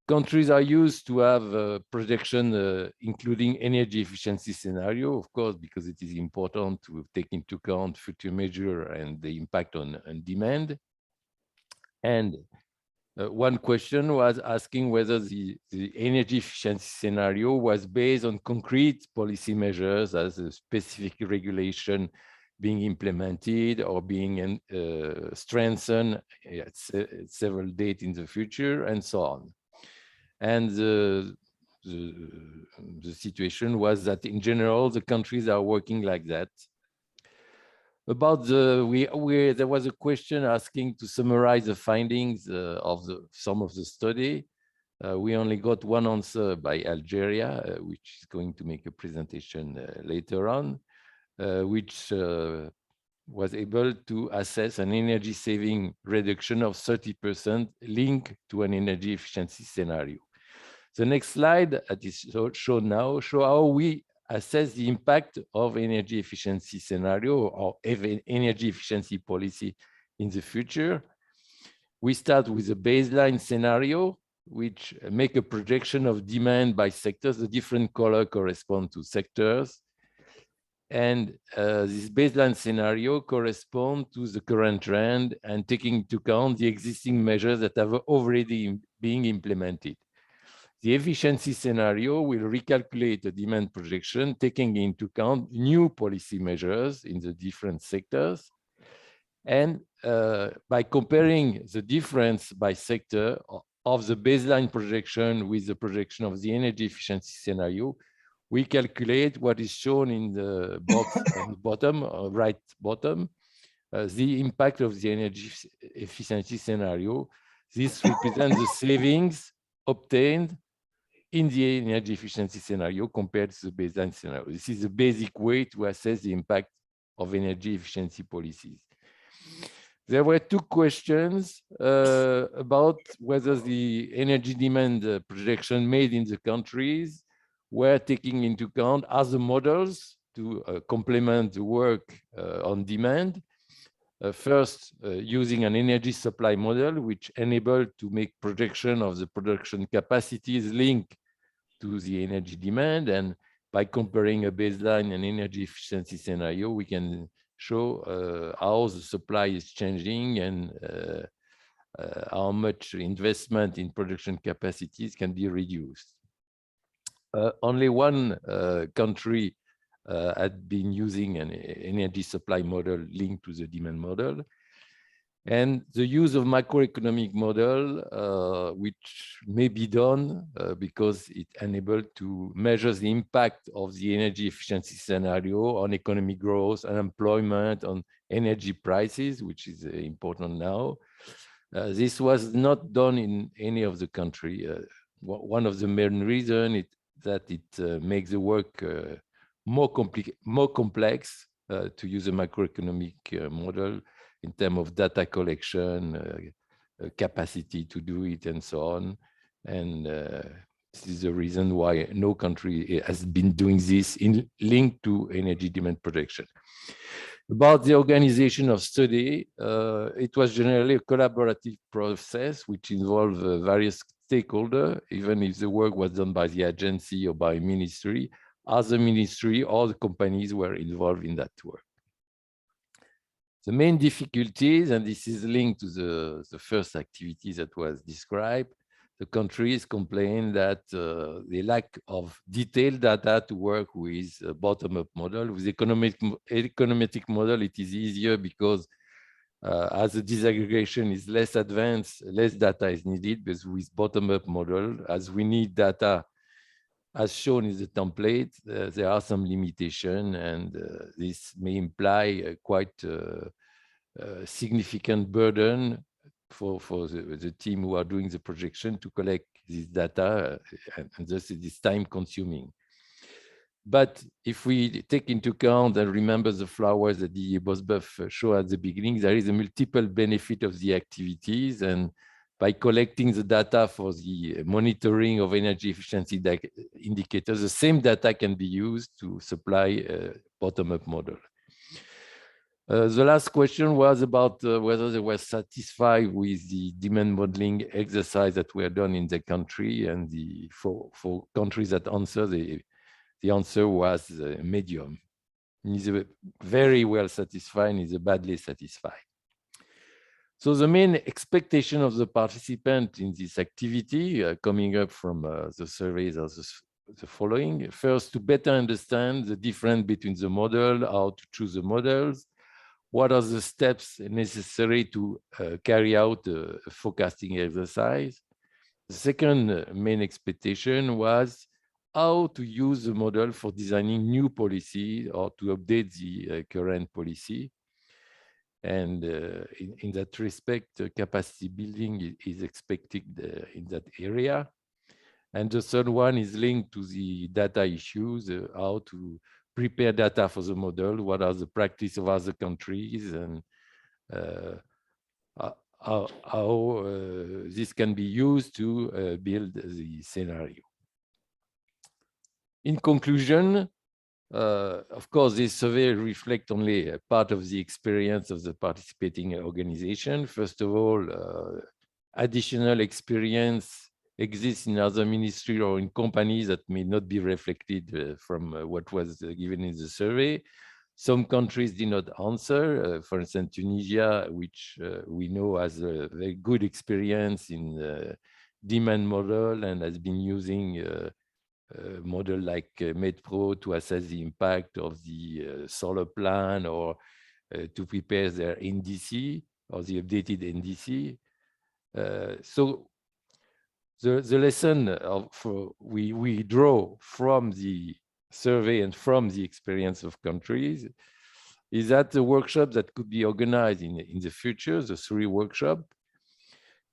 Countries are used to have projection, including energy efficiency scenario, of course, because it is important to take into account future measure and the impact on demand. And one question was asking whether the energy efficiency scenario was based on concrete policy measures as a specific regulation being implemented or being strengthened at several dates in the future, and so on. And the situation was that in general, the countries are working like that. About there was a question asking to summarize the findings of some of the study. We only got one answer by Algeria, which is going to make a presentation later on, which was able to assess an energy saving reduction of 30% linked to an energy efficiency scenario. The next slide that is shown now show how we assess the impact of energy efficiency scenario or energy efficiency policy in the future. We start with a baseline scenario, which make a projection of demand by sectors. The different color correspond to sectors. And this baseline scenario corresponds to the current trend and taking into account the existing measures that have already been implemented. The efficiency scenario will recalculate the demand projection, taking into account new policy measures in the different sectors. And by comparing the difference by sector of the baseline projection with the projection of the energy efficiency scenario, we calculate what is shown in the box on the bottom, right bottom, the impact of the energy efficiency scenario. This represents the savings obtained in the energy efficiency scenario compared to the baseline scenario. This is a basic way to assess the impact of energy efficiency policies. There were two questions about whether the energy demand projection made in the countries were taking into account other models to complement the work on demand. First, using an energy supply model, which enabled to make projection of the production capacities linked to the energy demand. And by comparing a baseline and energy efficiency scenario, we can show how the supply is changing and how much investment in production capacities can be reduced. Only one country had been using an energy supply model linked to the demand model. And the use of macroeconomic model, which may be done because it enabled to measure the impact of the energy efficiency scenario on economic growth, unemployment, on energy prices, which is important now. This was not done in any of the country. One of the main reasons is that it makes the work more complex to use a macroeconomic model in terms of data collection, capacity to do it, and so on. And this is the reason why no country has been doing this in link to energy demand projection. About the organization of study, it was generally a collaborative process which involved various stakeholders, even if the work was done by the agency or by ministry. Other ministry, all the companies were involved in that work. The main difficulties, and this is linked to the first activity that was described, the countries complain that they lack of detailed data to work with a bottom-up model. With econometric model, it is easier because as the disaggregation is less advanced, less data is needed. But with bottom-up model, as we need data as shown in the template, there are some limitations, and this may imply a quite significant burden for the team who are doing the projection to collect this data, and thus it is time consuming. But if we take into account and remember the flowers that Didier Bosboeuf showed at the beginning, there is a multiple benefit of the activities, and by collecting the data for the monitoring of energy efficiency indicators, the same data can be used to supply a bottom-up model. The last question was about whether they were satisfied with the demand modeling exercise that were done in the country, and for countries that answer, the answer was medium. Neither very well satisfied, neither badly satisfied. So the main expectation of the participant in this activity coming up from the surveys are the following. First, to better understand the difference between the model, how to choose the models, what are the steps necessary to carry out a forecasting exercise. The second main expectation was how to use the model for designing new policy or to update the current policy. And in that respect, capacity building is expected in that area. And the third one is linked to the data issues, how to prepare data for the model, what are the practice of other countries, and how this can be used to build the scenario. In conclusion, of course, this survey reflects only a part of the experience of the participating organization. First of all, additional experience exists in other ministries or in companies that may not be reflected from what was given in the survey. Some countries did not answer. For instance, Tunisia, which we know has a very good experience in the demand model and has been using a model like MeetMED to assess the impact of the solar plan or to prepare their NDC or the updated NDC. So the lesson we draw from the survey and from the experience of countries is that the workshops that could be organized in the future, the 3 workshops,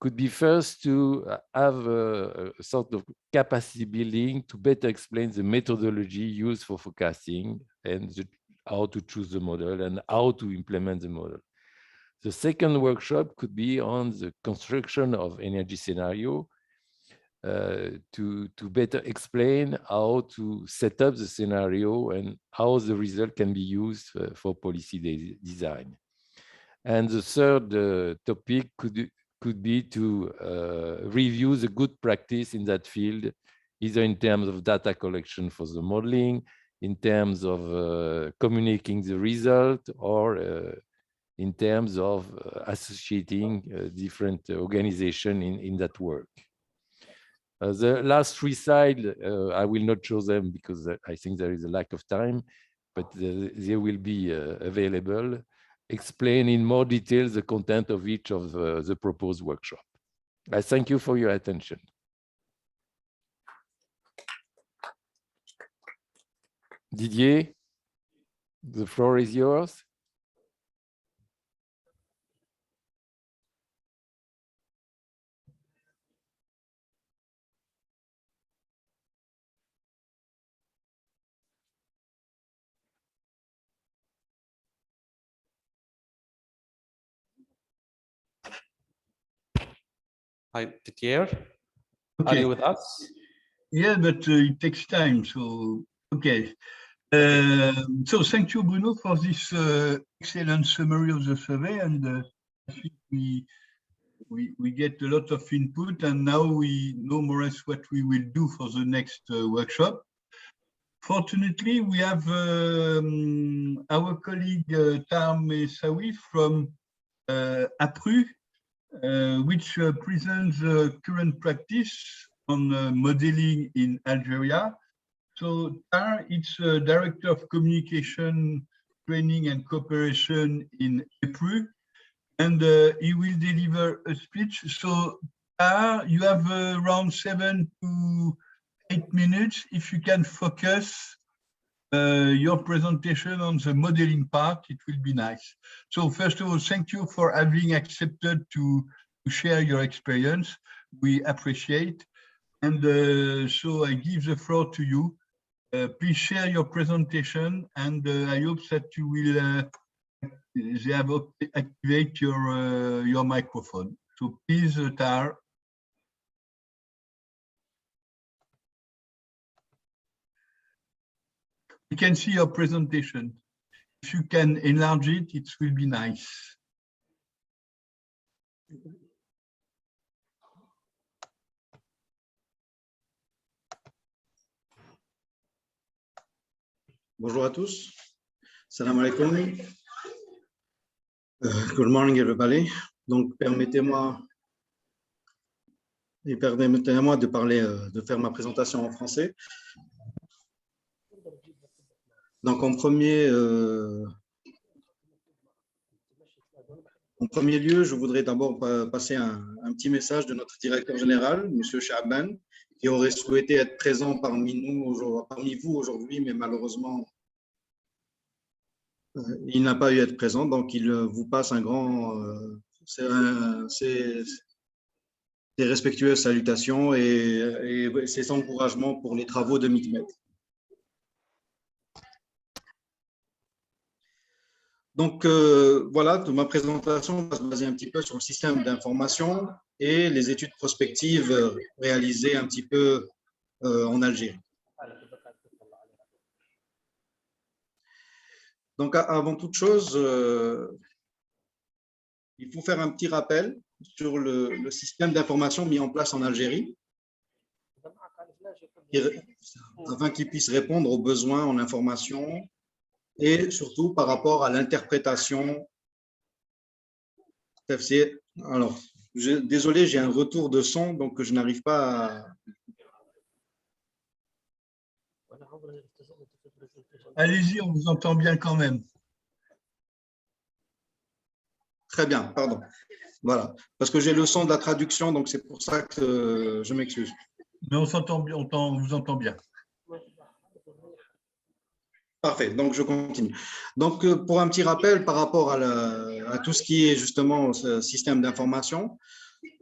could be first to have a sort of capacity building to better explain the methodology used for forecasting and how to choose the model and how to implement the model. The second workshop could be on the construction of energy scenario to better explain how to set up the scenario and how the result can be used for policy design. And the third topic could be to review the good practice in that field, either in terms of data collection for the modeling, in terms of communicating the result, or in terms of associating different organizations in that work. The last 3 slides, I will not show them because I think there is a lack of time, but they will be available. Explain in more detail the content of each of the proposed workshop. I thank you for your attention. Didier, the floor is yours. Hi, Didier. Okay. Are you with us? Yeah, but it takes time. So, okay. So thank you, Bruno, for this excellent summary of the survey. And I think we get a lot of input, and now we know more or less what we will do for the next workshop. Fortunately, we have our colleague Tarm Sawi from APRU, which presents current practice on modeling in Algeria. So Tar, it's Director of Communication, Training and Cooperation in EPRU, and he will deliver a speech. So Tar, you have around 7 to 8 minutes. If you can focus your presentation on the modeling part, it will be nice. So first of all, thank you for having accepted to share your experience. We appreciate. And so I give the floor to you. Please share your presentation, and I hope that you will activate your microphone. So please, Tar. We can see your presentation. If you can enlarge it, it will be nice. Bonjour à tous. Salam alaikum. Good morning, everybody. Donc, permettez-moi de parler, de faire ma présentation en français. Donc, en premier lieu, je voudrais d'abord passer un petit message de notre directeur général, M. Chaban, qui aurait souhaité être présent parmi vous aujourd'hui, mais malheureusement, il n'a pas eu à être présent. Donc, il vous passe un grand, ses respectueuses salutations et ses encouragements pour les travaux de MeetMED. Donc, voilà, ma présentation va se baser un petit peu sur le système d'information et les études prospectives réalisées un petit peu en Algérie. Donc, avant toute chose, il faut faire un petit rappel sur le système d'information mis en place en Algérie afin qu'il puisse répondre aux besoins en information et surtout par rapport à l'interprétation. Alors, désolé, j'ai un retour de son, donc je n'arrive pas à… Allez-y, on vous entend bien quand même. Très bien, pardon. Voilà, parce que j'ai le son de la traduction, donc c'est pour ça que je m'excuse. Mais on s'entend bien, on vous entend bien. Parfait, donc je continue. Donc, pour un petit rappel par rapport à tout ce qui est justement ce système d'information,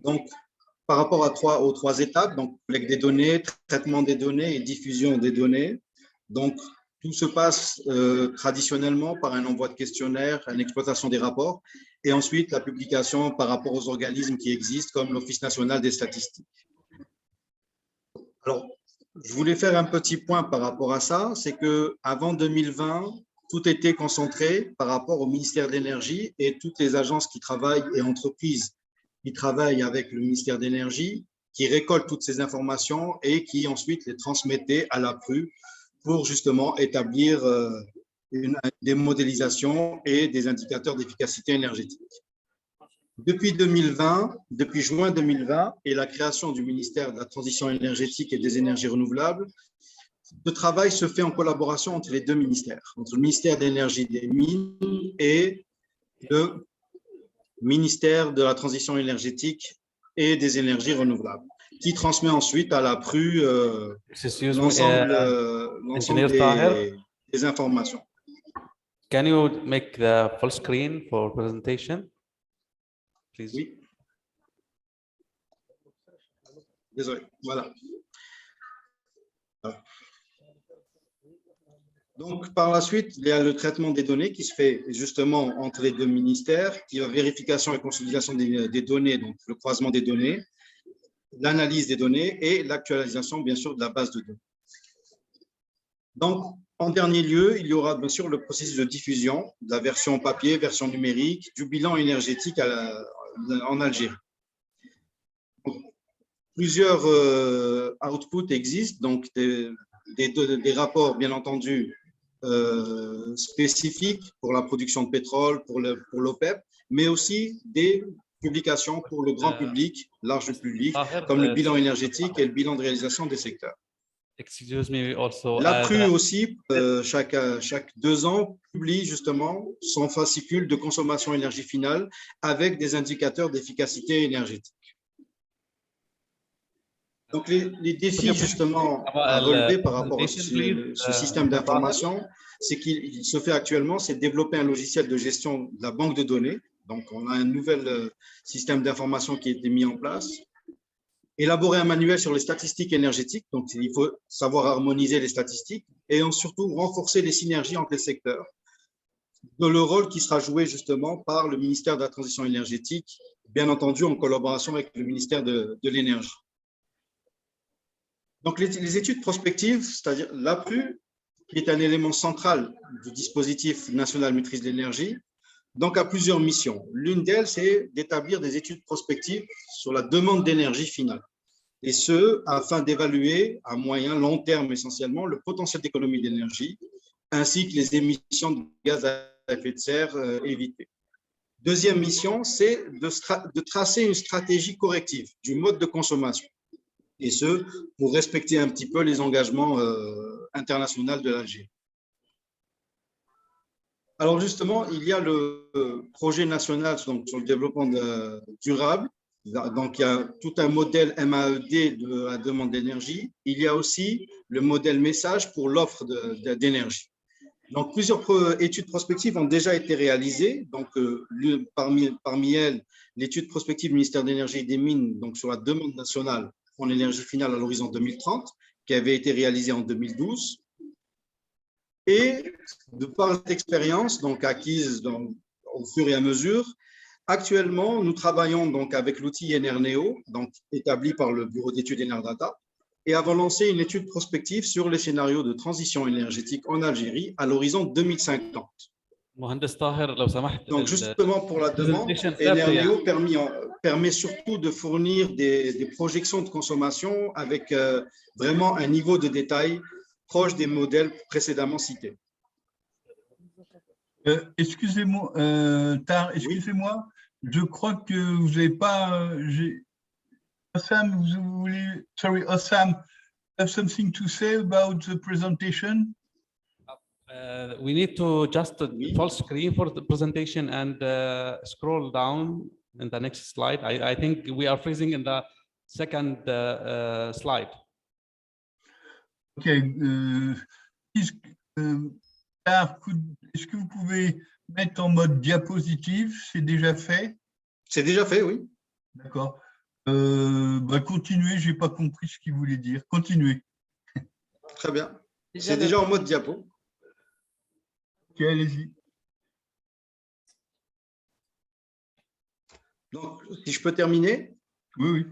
donc par rapport aux trois étapes, donc collecte des données, traitement des données et diffusion des données. Donc, tout se passe traditionnellement par un envoi de questionnaires, une exploitation des rapports et ensuite la publication par rapport aux organismes qui existent comme l'Office national des statistiques. Alors, je voulais faire un petit point par rapport à ça, c'est qu'avant 2020, tout était concentré par rapport au ministère de l'Énergie et toutes les agences qui travaillent et entreprises qui travaillent avec le ministère de l'Énergie, qui récoltent toutes ces informations et qui ensuite les transmettaient à l'APRU pour justement établir des modélisations et des indicateurs d'efficacité énergétique. Depuis juin 2020 et la création du ministère de la Transition énergétique et des énergies renouvelables, ce travail se fait en collaboration entre les deux ministères, entre le ministère de l'Énergie des Mines et le ministère de la Transition énergétique et des énergies renouvelables, qui transmet ensuite à l'APRU l'ensemble des informations. Can you make the full screen for presentation? Please. Oui. Désolé, voilà. Donc, par la suite, il y a le traitement des données qui se fait justement entre les deux ministères, qui est vérification et consolidation des données, donc le croisement des données, l'analyse des données et l'actualisation, bien sûr, de la base de données. Donc, en dernier lieu, il y aura bien sûr le processus de diffusion de la version papier, version numérique, du bilan énergétique en Algérie. Plusieurs outputs existent, donc des rapports, bien entendu, spécifiques pour la production de pétrole, pour l'OPEP, mais aussi des publications pour le grand public, large public, comme le bilan énergétique et le bilan de réalisation des secteurs. Excuse me also. L'APRU aussi, chaque 2 ans, publie justement son fascicule de consommation énergie finale avec des indicateurs d'efficacité énergétique. Donc, les défis justement à relever par rapport à ce système d'information, c'est qu'il se fait actuellement, c'est développer un logiciel de gestion de la banque de données. Donc, on a un nouvel système d'information qui a été mis en place. Élaborer un manuel sur les statistiques énergétiques, donc il faut savoir harmoniser les statistiques et surtout renforcer les synergies entre les secteurs, de le rôle qui sera joué justement par le ministère de la Transition énergétique, bien entendu en collaboration avec le ministère de l'Énergie. Donc les études prospectives, c'est-à-dire l'APRU, qui est un élément central du dispositif national maîtrise de l'énergie, donc a plusieurs missions. L'une d'elles, c'est d'établir des études prospectives sur la demande d'énergie finale. Et ce, afin d'évaluer à moyen, long terme essentiellement, le potentiel d'économie d'énergie, ainsi que les émissions de gaz à effet de serre évitées. Deuxième mission, c'est de tracer une stratégie corrective du mode de consommation. Et ce, pour respecter un petit peu les engagements internationaux de l'Algérie. Alors justement, il y a le projet national donc, sur le développement durable. Donc, il y a tout un modèle MAED de la demande d'énergie. Il y a aussi le modèle message pour l'offre d'énergie. Donc, plusieurs études prospectives ont déjà été réalisées. Donc, parmi elles, l'étude prospective du ministère de l'Énergie et des Mines donc, sur la demande nationale en énergie finale à l'horizon 2030, qui avait été réalisée en 2012. Et de par cette expérience donc acquise au fur et à mesure, actuellement, nous travaillons donc avec l'outil NRNEO, donc établi par le Bureau d'études Enerdata, et avons lancé une étude prospective sur les scénarios de transition énergétique en Algérie à l'horizon 2050. Donc justement pour la demande, NRNEO permet surtout de fournir des projections de consommation avec vraiment un niveau de détail proche des modèles précédemment cités. Excusez-moi, excusez-moi, je crois que vous n'avez pas. Ossam, vous voulez. Sorry, Ossam, have something to say about the presentation? We need to just full screen for the presentation and scroll down in the next slide. I think we are freezing in the second slide. Okay. Est-ce que vous pouvez mettre en mode diapositive? C'est déjà fait? C'est déjà fait, oui. D'accord. Continuez, je n'ai pas compris ce qu'il voulait dire. Continuez. Très bien. C'est déjà en mode diapo. Ok, allez-y. Donc, si je peux terminer? Oui, oui.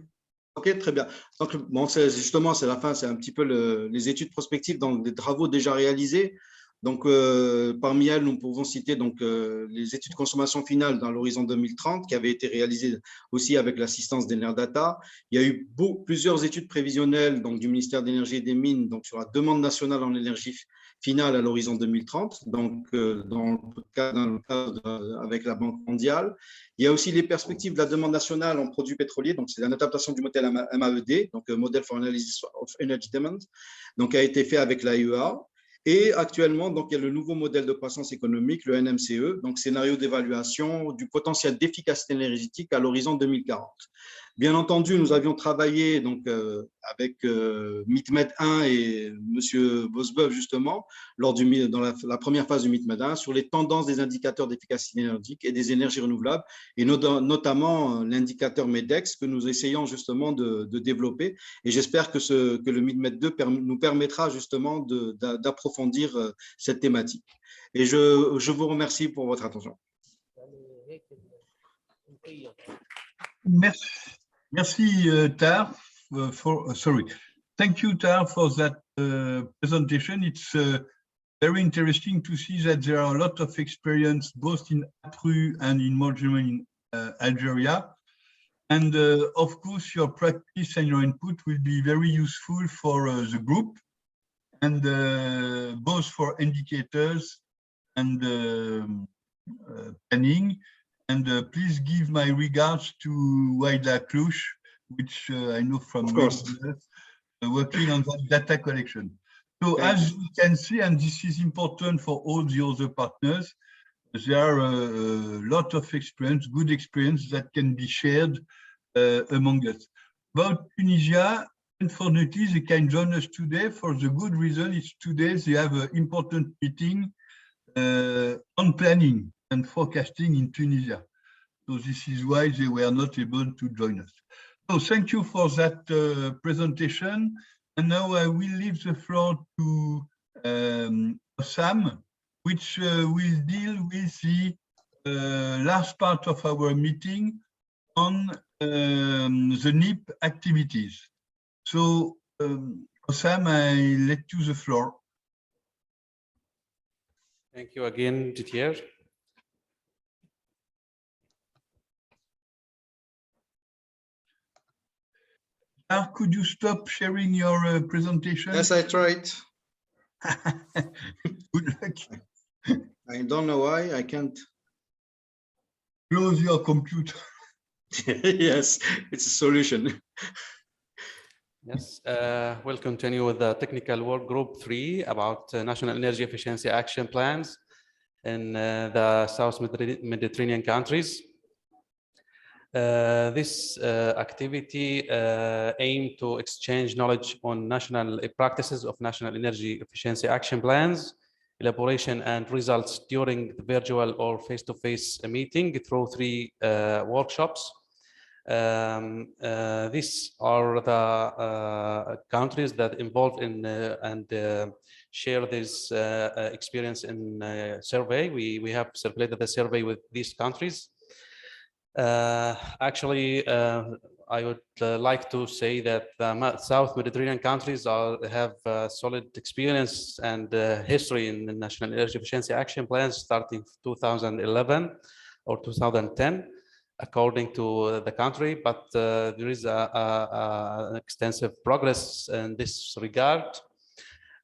Ok, très bien. Donc, bon, justement, c'est la fin, c'est un petit peu les études prospectives dans des travaux déjà réalisés. Donc, parmi elles, nous pouvons citer donc, les études de consommation finale dans l'horizon 2030 qui avaient été réalisées aussi avec l'assistance d'Enerdata. Il y a eu plusieurs études prévisionnelles donc, du ministère de l'Énergie et des Mines donc, sur la demande nationale en énergie finale à l'horizon 2030, donc dans le cadre avec la Banque mondiale. Il y a aussi les perspectives de la demande nationale en produits pétroliers, donc c'est une adaptation du modèle MAED, donc Model for Analysis of Energy Demand, donc qui a été fait avec l'AIEA. Et actuellement, donc, il y a le nouveau modèle de croissance économique, le NMCE, donc scénario d'évaluation du potentiel d'efficacité énergétique à l'horizon 2040. Bien entendu, nous avions travaillé donc, avec MeetMED 1 et M. Bosbeuf, justement, dans la première phase du MeetMED 1, sur les tendances des indicateurs d'efficacité énergétique et des énergies renouvelables, et notamment l'indicateur MEDEX que nous essayons justement de développer. Et j'espère que le MeetMED 2 nous permettra justement d'approfondir cette thématique. Et je vous remercie pour votre attention. Merci, Tar. Thank you, Tar, for that presentation. It's very interesting to see that there are a lot of experience both in APRU and in more generally in Algeria. And of course, your practice and your input will be very useful for the group, and both for indicators and planning, And please give my regards to Waida Klush, which I know from working on that data collection. So as you can see, and this is important for all the other partners, there are a lot of experience, good experience that can be shared among us. About Tunisia, unfortunately, they can join us today for the good reason is today they have an important meeting on planning and forecasting in Tunisia. So this is why they were not able to join us. So thank you for that presentation. And now I will leave the floor to Sam, which will deal with the last part of our meeting on the NIP activities. So Sam, I let you the floor. Thank you again, Didier. Could you stop sharing your presentation? Yes, I tried. Good luck. I don't know why I can't. Close your computer. Yes, it's a solution. Yes, we'll continue with the technical work group 3 about national energy efficiency action plans in the South Mediterranean countries. This activity aimed to exchange knowledge on national practices of national energy efficiency action plans, elaboration and results during the virtual or face-to-face meeting through 3 workshops. These are the countries that involved in and share this experience in survey. We have circulated the survey with these countries. Actually, I would like to say that the South Mediterranean countries have solid experience and history in the national energy efficiency action plans starting 2011 or 2010, according to the country, but there is an extensive progress in this regard.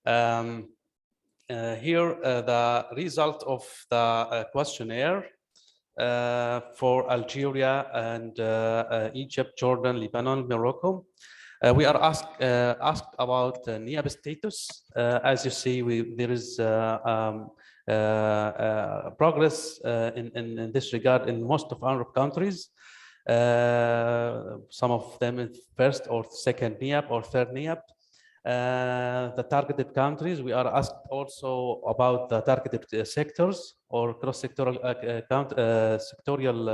Here, the result of the questionnaire for Algeria and Egypt, Jordan, Lebanon, Morocco. We are asked about NIAB status. As you see, there is progress in this regard in most of Arab countries. Some of them in first or second NIAB or third NIAB. The targeted countries, we are asked also about the targeted sectors or cross-sectoral sectorial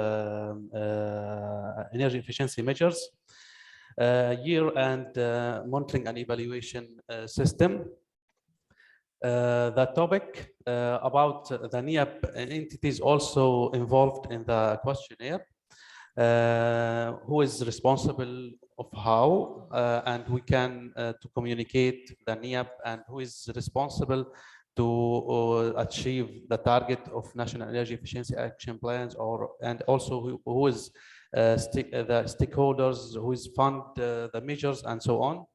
energy efficiency measures, year-end monitoring and evaluation system. The topic about the NIAB entities also involved in the questionnaire. Who is responsible of how, and we can to communicate the NIAB, and who is responsible to achieve the target of national energy efficiency action plans, and also who is the stakeholders, who is fund the measures, and so on.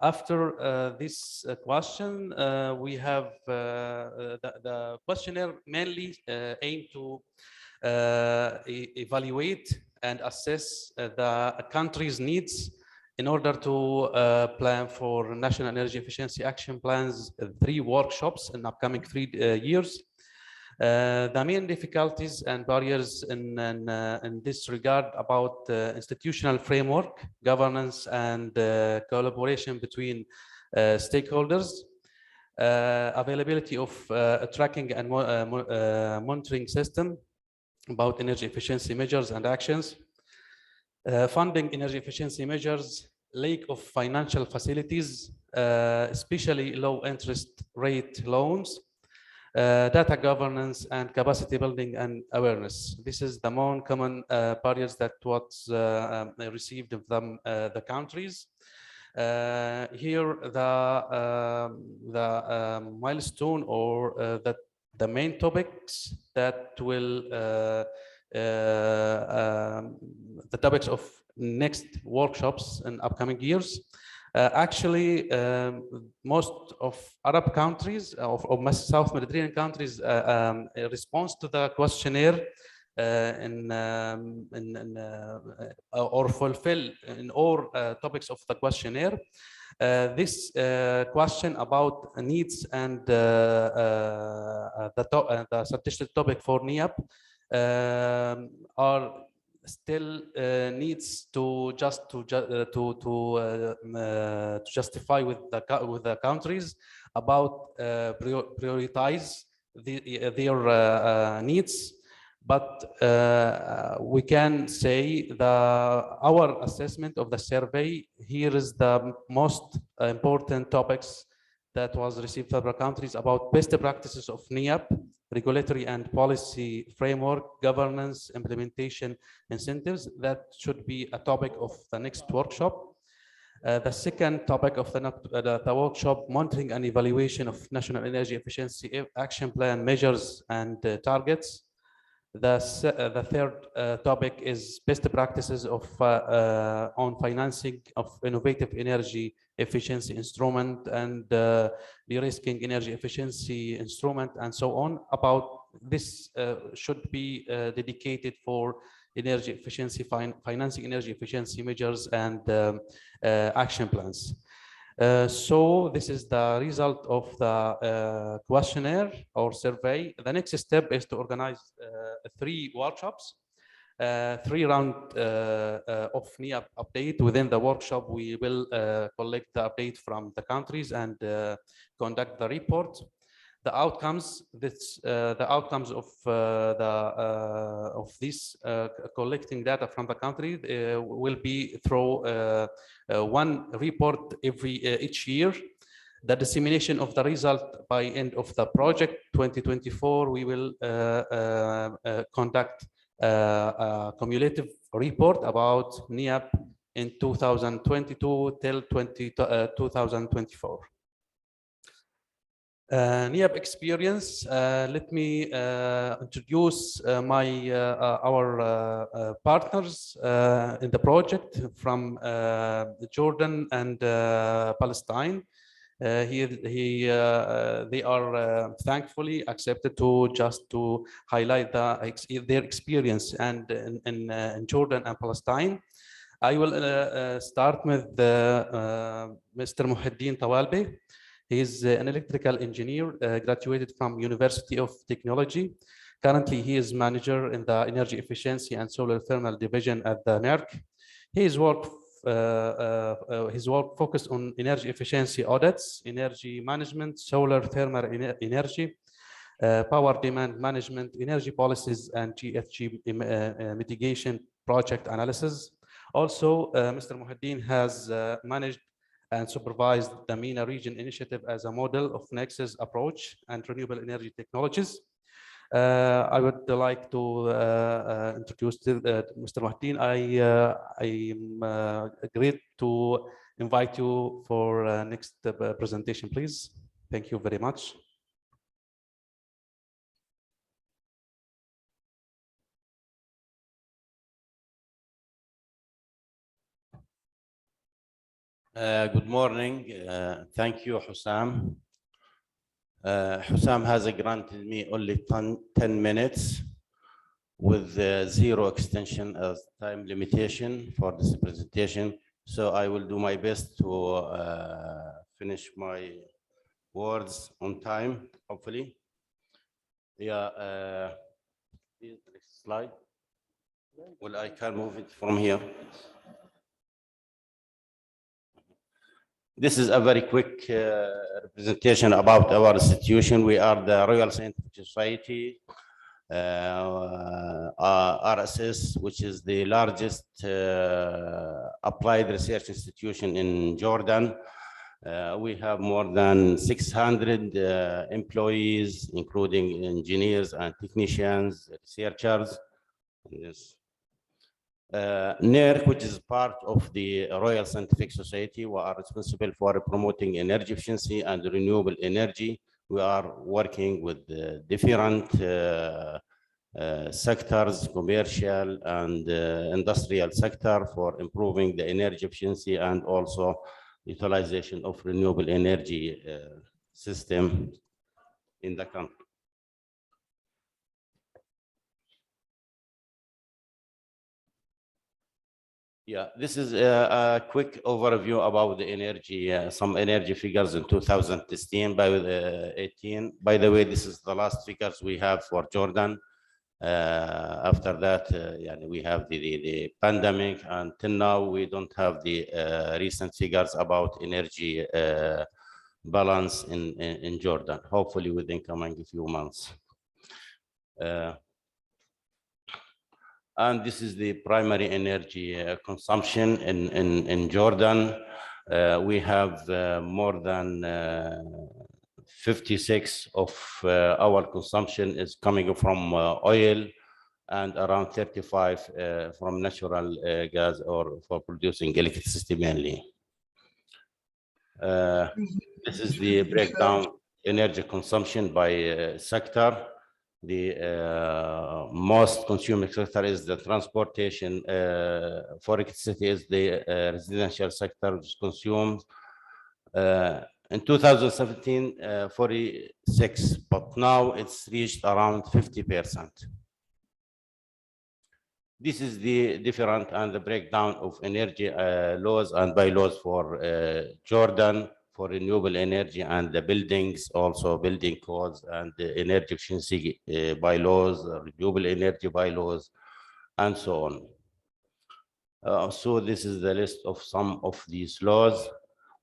After this question, we have the questionnaire mainly aimed to evaluate and assess the country's needs in order to plan for national energy efficiency action plans, 3 workshops in upcoming 3 years. The main difficulties and barriers in this regard about institutional framework, governance, and collaboration between stakeholders, availability of a tracking and monitoring system about energy efficiency measures and actions, funding energy efficiency measures, lack of financial facilities, especially low interest rate loans, data governance, and capacity building and awareness. This is the more common barriers that was received from the countries. Here, the milestone or the main topics that will the topics of next workshops in upcoming years. Actually, most of Arab countries of South Mediterranean countries response to the questionnaire or fulfill in all topics of the questionnaire. This question about needs and the suggested topic for NIAP are still needs to justify with the countries about prioritize their needs. But we can say our assessment of the survey here is the most important topics that was received by the countries about best practices of NIAP, regulatory and policy framework, governance, implementation, incentives. That should be a topic of the next workshop. The second topic of the workshop, monitoring and evaluation of national energy efficiency action plan measures and targets. The third topic is best practices of on financing of innovative energy efficiency instrument and de-risking energy efficiency instrument and so on. About this should be dedicated for energy efficiency, financing energy efficiency measures and action plans. So this is the result of the questionnaire or survey. The next step is to organize 3 workshops, 3 rounds of NIAP update. Within the workshop, we will collect the update from the countries and conduct the report. The outcomes, the outcomes of this collecting data from the country will be through one report each year. The dissemination of the result by end of the project 2024, we will conduct a cumulative report about NIAP in 2022 till 2024. NIAP experience. Let me introduce our partners in the project from Jordan and Palestine. They are thankfully accepted to highlight their experience and in Jordan and Palestine. I will start with Mr. Muhiddin Tawalbi. He is an electrical engineer, graduated from University of Technology. Currently, he is manager in the energy efficiency and solar thermal division at the NERC. His work focused on energy efficiency audits, energy management, solar thermal energy, power demand management, energy policies, and GHG mitigation project analysis. Also, Mr. Muhiddin has managed and supervised the MENA region initiative as a model of Nexus approach and renewable energy technologies. I would like to introduce Mr. Muhiddin. I am great to invite you for next presentation, please. Thank you very much. Good morning. Thank you, Hussam. Hussam has granted me only 10 minutes with 0 extension as time limitation for this presentation. So I will do my best to finish my words on time, hopefully. Yeah, next slide. Well, I can move it from here. This is a very quick representation about our institution. We are the Royal Scientific Society, RSS, which is the largest applied research institution in Jordan. We have more than 600 employees, including engineers and technicians, researchers. Yes. NERC, which is part of the Royal Scientific Society, we are responsible for promoting energy efficiency and renewable energy. We are working with different sectors, commercial and industrial sector, for improving the energy efficiency and also utilization of renewable energy system in the country. Yeah, this is a quick overview about the energy, some energy figures in 2018. By the way, this is the last figures we have for Jordan. After that, we have the pandemic. Until now, we don't have the recent figures about energy balance in Jordan, hopefully within coming few months. And this is the primary energy consumption in Jordan. We have more than 56 of our consumption is coming from oil, and around 35 from natural gas or for producing electricity mainly. This is the breakdown energy consumption by sector. The most consuming sector is the transportation. For electricity is the residential sector, which consumes in 2017 46, but now it's reached around 50%. This is the different and the breakdown of energy laws and bylaws for Jordan for renewable energy, and the buildings, also building codes and the energy efficiency bylaws, renewable energy bylaws, and so on. So this is the list of some of these laws.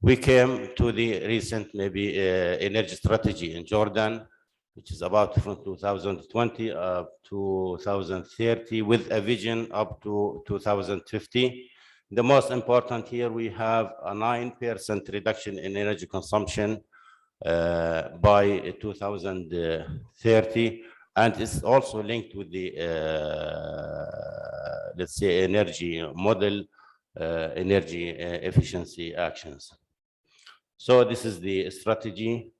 We came to the recent energy strategy in Jordan, which is about from 2020 up to 2030 with a vision up to 2050. The most important here, we have a 9% reduction in energy consumption by 2030. And it's also linked with the, let's say, energy model, energy efficiency actions. So this is the strategy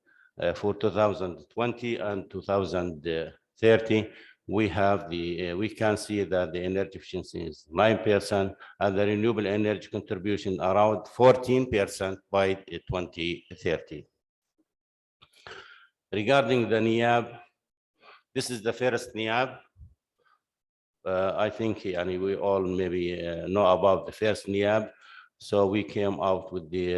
for 2020 and 2030. We have the, we can see that the energy efficiency is 9% and the renewable energy contribution around 14% by 2030. Regarding the NIAB, this is the first NIAB. I think we all maybe know about the first NIAB. So we came out with the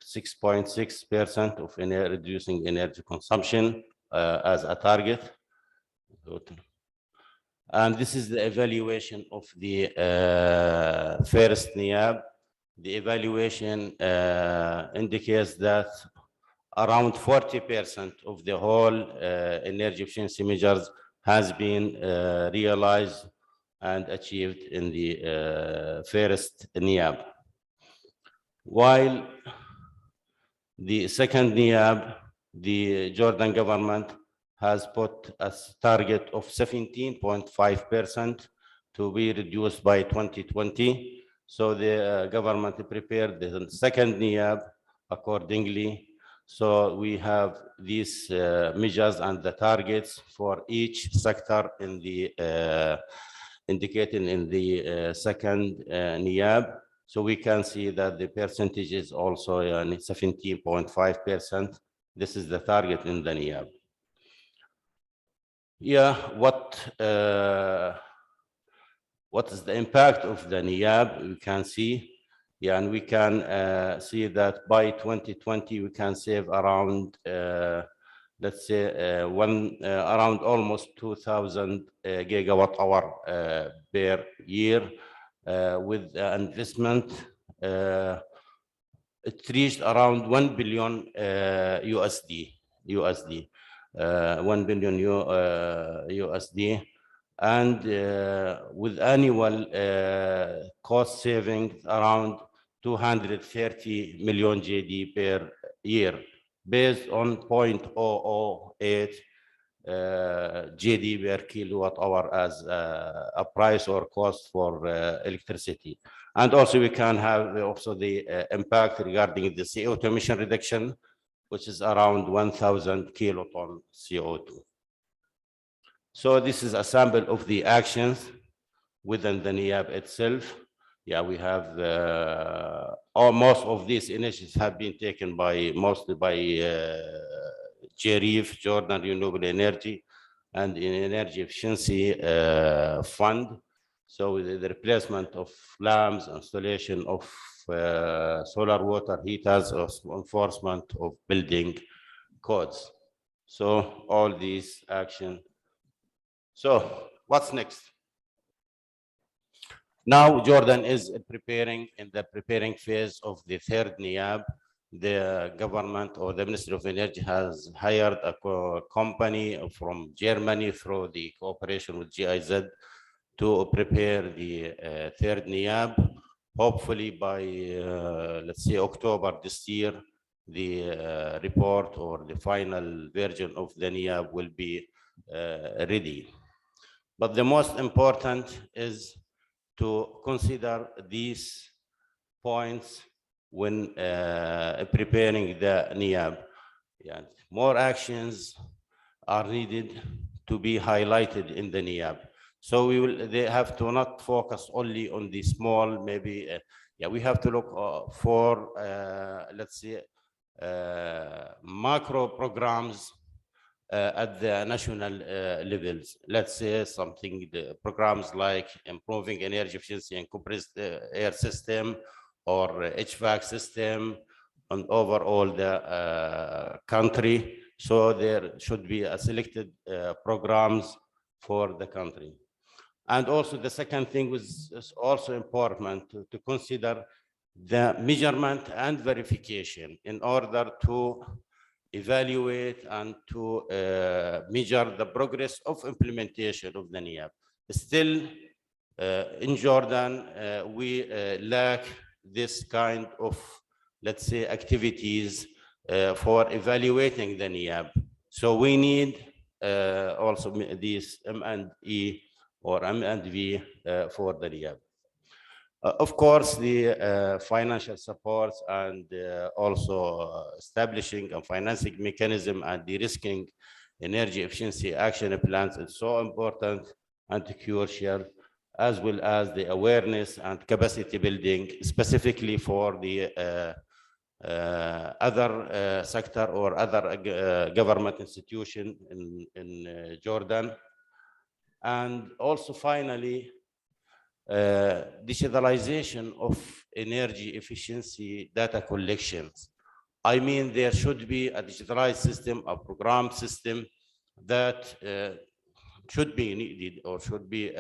6.6% of reducing energy consumption as a target. And this is the evaluation of the first NIAB. The evaluation indicates that around 40% of the whole energy efficiency measures has been realized and achieved in the first NIAB. While the second NIAB, the Jordan government has put a target of 17.5% to be reduced by 2020. So the government prepared the second NIAB accordingly. So we have these measures and the targets for each sector in the indicated in the second NIAB. So we can see that the percentage is also 17.5%. This is the target in the NIAB. Yeah, what is the impact of the NIAB? We can see, yeah, and we can see that by 2020 we can save around, let's say, around almost 2,000 gigawatt hour per year with investment. It reached around 1 billion USD. 1 billion USD, and with annual cost savings around 230 million JD per year, based on 0.008 JD per kilowatt hour as a price or cost for electricity. And also we can have also the impact regarding the CO2 emission reduction, which is around 1,000 kiloton CO2. So this is a sample of the actions within the NIAB itself. yeah, we have most of these initiatives have been taken mostly by JREEF, Jordan Renewable Energy, and in Energy Efficiency Fund. So the replacement of lamps, installation of solar water heaters, or enforcement of building codes. So all these action. So what's next? Now Jordan is in the preparing phase of the third NIAB. The government or the Ministry of Energy has hired a company from Germany through the cooperation with GIZ to prepare the third NIAB. Hopefully by, let's say, October this year, the report or the final version of the NIAB will be ready. But the most important is to consider these points when preparing the NIAB. Yeah, more actions are needed to be highlighted in the NIAB. So they have to not focus only on the small, maybe, yeah, we have to look for, let's say, macro programs at the national levels. Let's say something, the programs like improving energy efficiency and compressed air system, or HVAC system, and overall the country. So there should be a selected programs for the country. And also the second thing is also important to consider the measurement and verification in order to evaluate and to measure the progress of implementation of the NIAB. Still, in Jordan, we lack this kind of, let's say, activities for evaluating the NIAB. So we need also these M&E or M&V for the NIAB. Of course, the financial support and also establishing a financing mechanism and de-risking energy efficiency action plans is so important and crucial, as well as the awareness and capacity building, specifically for the other sector or other government institution in Jordan. And also finally, digitalization of energy efficiency data collections. I mean, there should be a digitalized system, a program system that should be needed or should be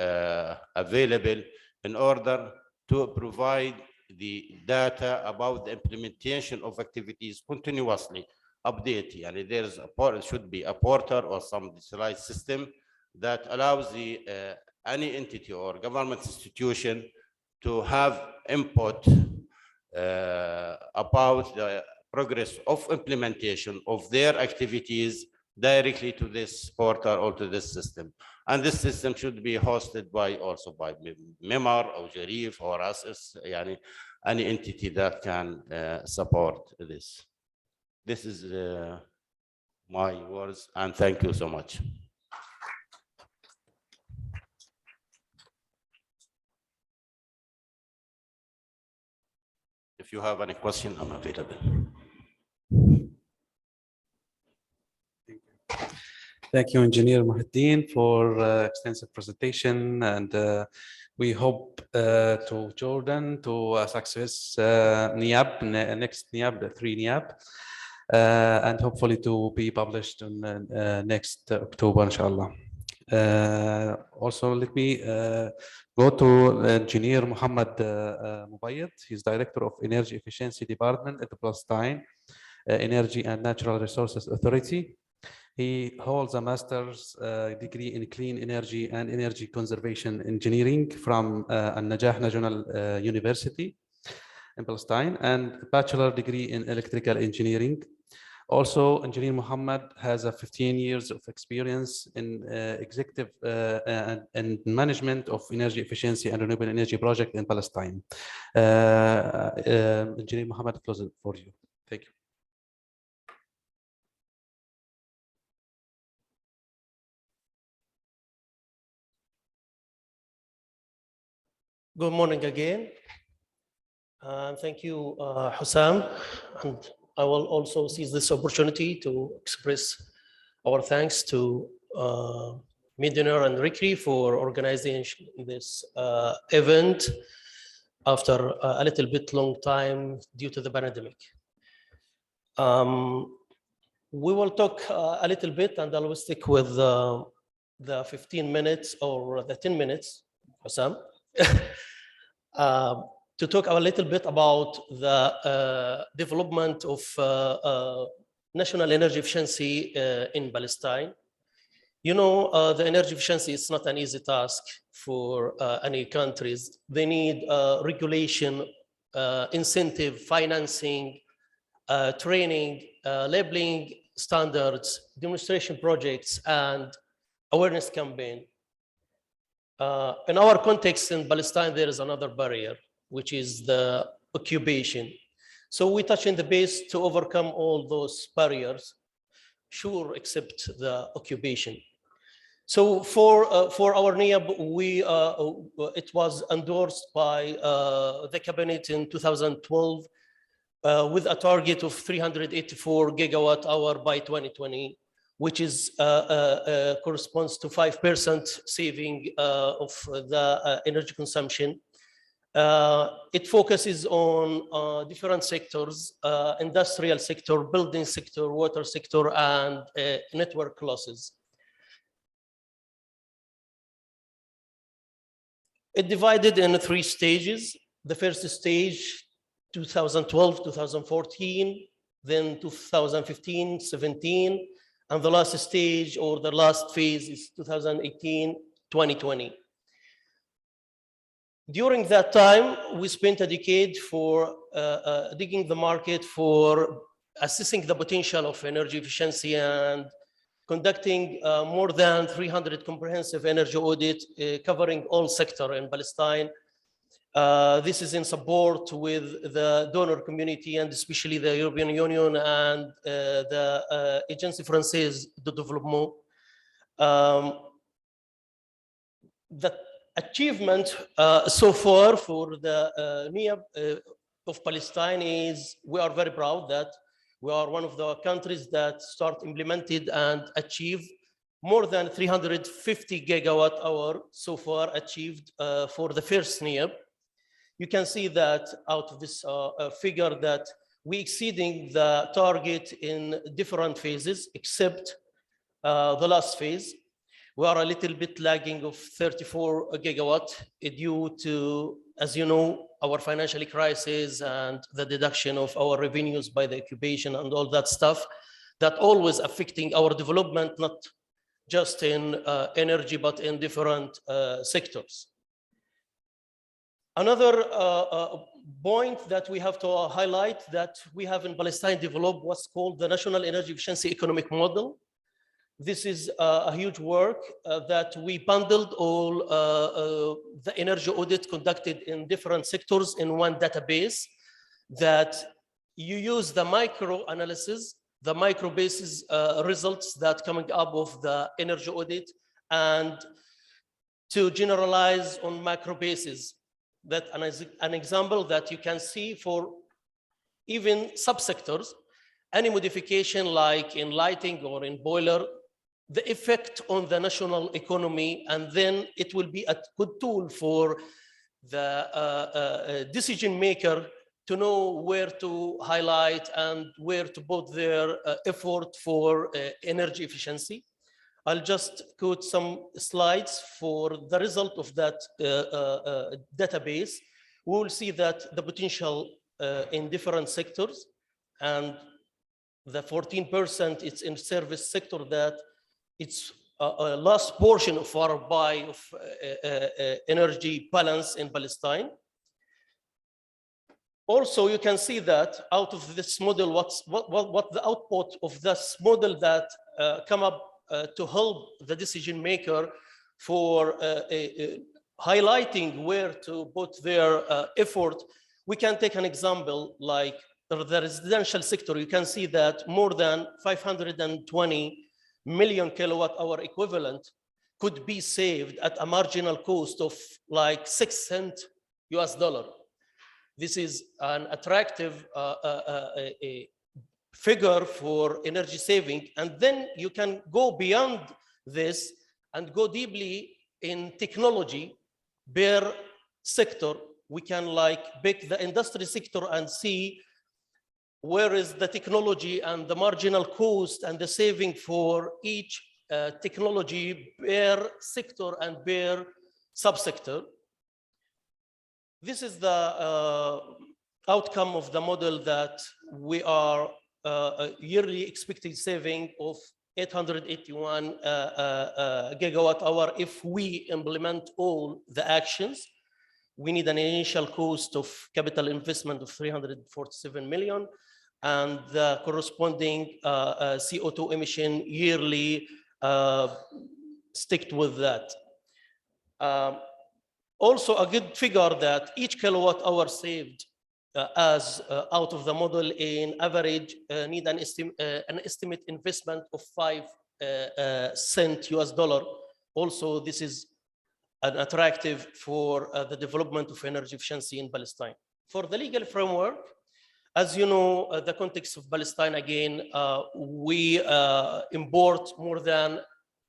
available in order to provide the data about the implementation of activities continuously update. And there's should be a portal or some digitalized system that allows the any entity or government institution to have input about the progress of implementation of their activities directly to this portal or to this system. And this system should be hosted by also by MEMAR or JREEF or us, any entity that can support this. This is my words, and thank you so much. If you have any question, I'm available. Thank you, Engineer Muhiddin, for extensive presentation, and we hope to Jordan to success NIAB, next NIAB, the 3 NIAB, and hopefully to be published on next October, inshallah. Also, let me go to Engineer Muhammad Mubayyad. He's Director of Energy Efficiency Department at the Palestine Energy and Natural Resources Authority. He holds a master's degree in clean energy and energy conservation engineering from Al-Najah National University in Palestine, and a bachelor degree in electrical engineering. Also, Engineer Muhammad has 15 years of experience in executive and management of energy efficiency and renewable energy project in Palestine. Engineer Muhammad, close it for you. Thank you. Good morning again. Thank you, Hussam. And I will also seize this opportunity to express our thanks to Media and Rikri for organizing this event after a little bit long time due to the pandemic. We will talk a little bit, and I will stick with the 15 minutes or the 10 minutes, Hussam, to talk a little bit about the development of national energy efficiency in Palestine. You know, the energy efficiency is not an easy task for any countries. They need regulation, incentive, financing, training, labeling standards, demonstration projects, and awareness campaign. In our context in Palestine, there is another barrier, which is the occupation. So we touch on the base to overcome all those barriers, sure, except the occupation. So for our NIAB, it was endorsed by the cabinet in 2012 with a target of 384 gigawatt hour by 2020, which is corresponds to 5% saving of the energy consumption. It focuses on different sectors, industrial sector, building sector, water sector, and network losses. It divided in 3 stages. The first stage, 2012, 2014, then 2015, 17, and the last stage or the last phase is 2018, 2020. During that time, we spent a decade for digging the market, for assessing the potential of energy efficiency and conducting more than 300 comprehensive energy audits covering all sectors in Palestine. This is in support with the donor community and especially the European Union and the Agence Française de Développement. The achievement so far for the NIAB of Palestine is we are very proud that we are one of the countries that start implemented and achieve more than 350 gigawatt hour so far achieved for the first NIAB. You can see that out of this figure that we exceeding the target in different phases, except the last phase. We are a little bit lagging of 34 gigawatt due to, as you know, our financial crisis and the deduction of our revenues by the occupation and all that stuff that always affecting our development, not just in energy, but in different sectors. Another point that we have to highlight that we have in Palestine developed what's called the National Energy Efficiency Economic Model. This is a huge work that we bundled all the energy audit conducted in different sectors in one database that you use the micro analysis, the micro basis results that coming up of the energy audit and to generalize on macro basis. That an example that you can see for even subsectors, any modification like in lighting or in boiler, the effect on the national economy, and then it will be a good tool for the decision maker to know where to highlight and where to put their effort for energy efficiency. I'll just quote some slides for the result of that database. We will see that the potential in different sectors and the 14% it's in service sector that it's a last portion of our buy of energy balance in Palestine. Also, you can see that out of this model, what the output of this model that come up to help the decision maker for highlighting where to put their effort. We can take an example like the residential sector. You can see that more than 520 million kilowatt hour equivalent could be saved at a marginal cost of like 6 cents US dollar. This is an attractive figure for energy saving. And then you can go beyond this and go deeply in technology per sector. We can like pick the industry sector and see where is the technology and the marginal cost and the saving for each technology per sector and per subsector. This is the outcome of the model that we are yearly expected saving of 881 gigawatt hour. If we implement all the actions, we need an initial cost of capital investment of 347 million and the corresponding CO2 emission yearly sticked with that. Also a good figure that each kilowatt hour saved as out of the model in average need an estimate investment of 5 cents US dollar. Also, this is an attractive for the development of energy efficiency in Palestine. For the legal framework, as you know, the context of Palestine, again, we import more than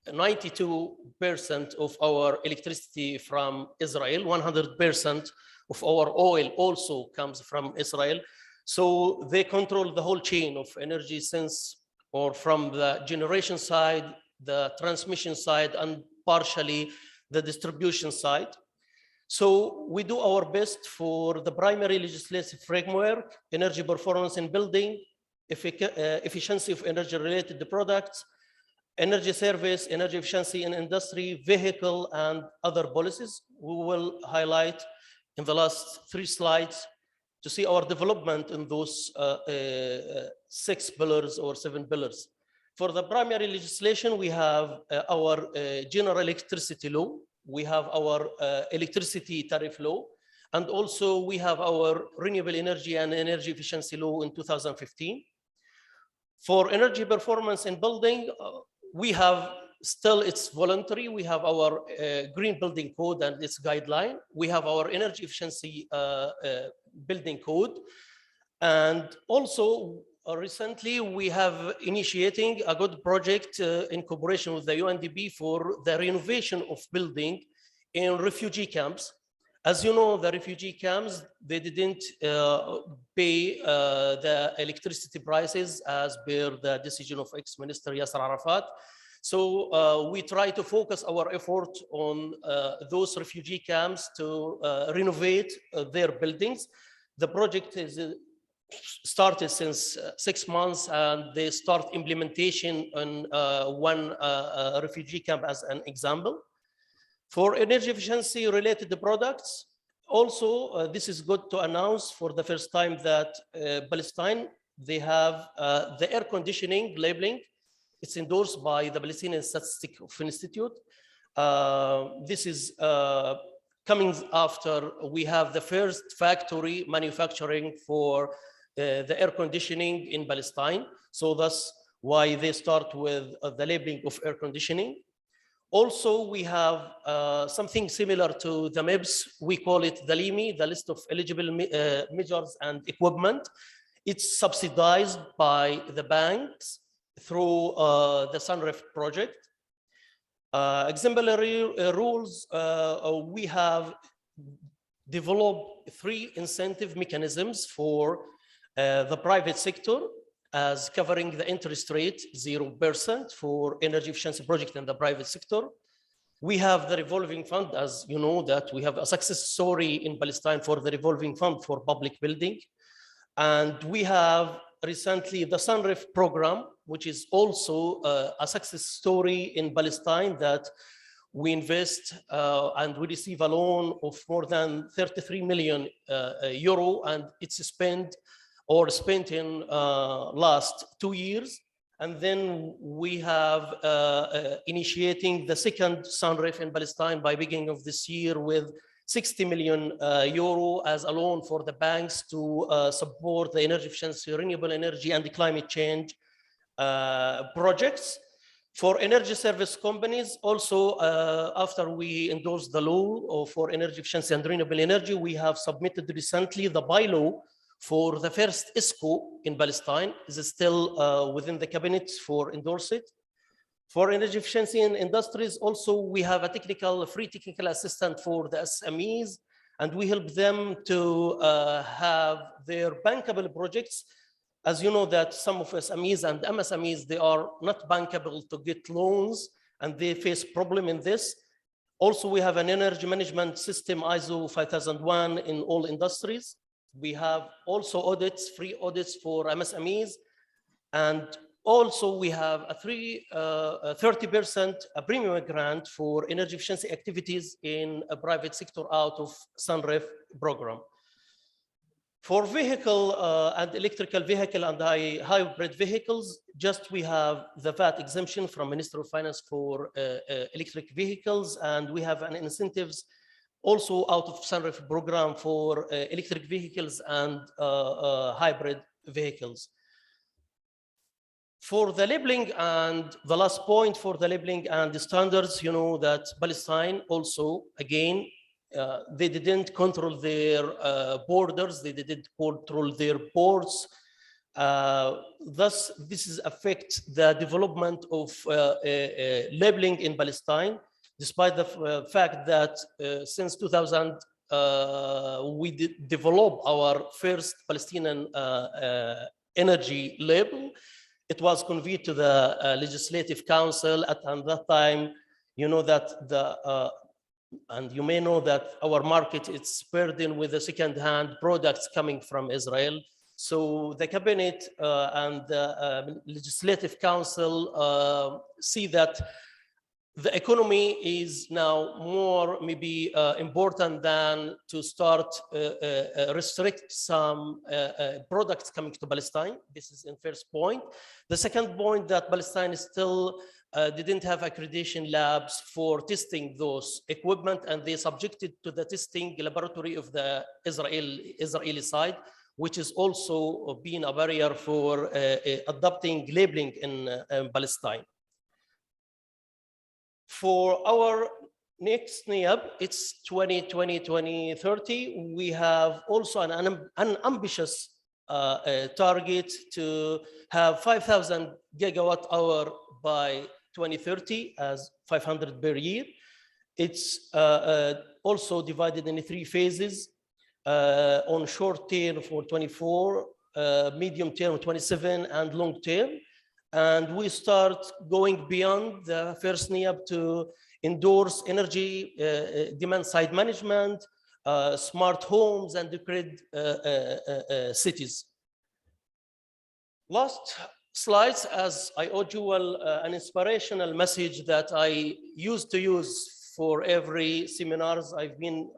92% of our electricity from Israel, 100% of our oil also comes from Israel. So they control the whole chain of energy since, or from the generation side, the transmission side, and partially the distribution side. So we do our best for the primary legislative framework, energy performance in building, efficiency of energy related products, energy service, energy efficiency in industry, vehicle, and other policies. We will highlight in the last 3 slides to see our development in those 6 pillars or 7 pillars. For the primary legislation, we have our general electricity law, we have our electricity tariff law, and also we have our renewable energy and energy efficiency law in 2015. For energy performance in building, we have still, it's voluntary. We have our green building code and its guideline. We have our energy efficiency building code. And also recently we have initiating a good project in cooperation with the UNDP for the renovation of building in refugee camps. As you know, the refugee camps, they didn't pay the electricity prices as per the decision of ex-minister Yasser Arafat. So we try to focus our effort on those refugee camps to renovate their buildings. The project is started since 6 months, and they start implementation on one refugee camp as an example. For energy efficiency related to products, also this is good to announce for the first time that Palestine, they have the air conditioning labeling. It's endorsed by the Palestinian Statistics Institute. This is coming after we have the first factory manufacturing for the air conditioning in Palestine. So that's why they start with the labeling of air conditioning. Also, we have something similar to the MEBS. We call it the LIMI, the list of eligible measures and equipment. It's subsidized by the banks through the Sunref project. Exemplary rules, we have developed 3 incentive mechanisms for the private sector, as covering the interest rate 0% for energy efficiency project in the private sector. We have the revolving fund, as you know, that we have a success story in Palestine for the revolving fund for public building. And we have recently the Sunref program, which is also a success story in Palestine, that we invest and we receive a loan of more than 33 million euro, and it's spent in last 2 years. And then we have initiating the second Sunref in Palestine by beginning of this year with 60 million euro as a loan for the banks to support the energy efficiency, renewable energy, and the climate change projects. For energy service companies, also after we endorsed the law for energy efficiency and renewable energy, we have submitted recently the bylaw for the first ISCO in Palestine. Is still within the cabinet for endorse it. For energy efficiency in industries, also we have a free technical assistant for the SMEs, and we help them to have their bankable projects. As you know that some of SMEs and MSMEs, they are not bankable to get loans, and they face problem in this. Also, we have an energy management system, ISO 5001 in all industries. We have also audits, free audits for MSMEs, and also we have a 30% premium grant for energy efficiency activities in a private sector out of Sunref program. For vehicle and electrical vehicle and hybrid vehicles, just we have the VAT exemption from Ministry of Finance for electric vehicles, and we have an incentives also out of Sunref program for electric vehicles and hybrid vehicles. For the labeling and the last point for the labeling and the standards, you know that Palestine also, again, they didn't control their borders, they didn't control their ports. Thus, this is affect the development of labeling in Palestine, despite the fact that since 2000, we did develop our first Palestinian energy label. It was convened to the Legislative Council at that time. You know that and you may know that our market is burdened with the second-hand products coming from Israel. So the Cabinet and the Legislative Council see that the economy is now more maybe important than to start restrict some products coming to Palestine. This is in first point. The second point that Palestine still didn't have accreditation labs for testing those equipment, and they subjected to the testing laboratory of the Israeli side, which is also being a barrier for adopting labeling in Palestine. For our next NIAB, it's 2020-2030. We have also an ambitious target to have 5,000 gigawatt hour by 2030 as 500 per year. It's also divided in 3 phases. On short term for 24, medium term 27, and long term. And we start going beyond the first NIAB to endorse energy demand side management, smart homes, and grid cities. Last slides, as I owed you an inspirational message that I used to use for every seminars I've been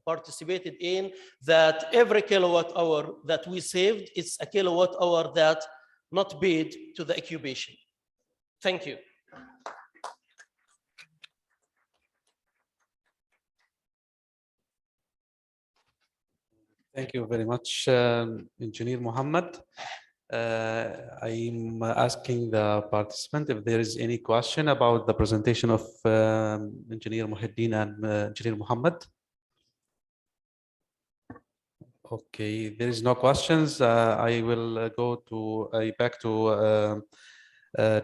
participated in, that every kilowatt hour that we saved, it's a kilowatt hour that not paid to the occupation. Thank you. Thank you very much, Engineer Mohammed. I'm asking the participant if there is any question about the presentation of Engineer Muhyiddin and Engineer Mohammed. Okay, there is no questions. I will go back to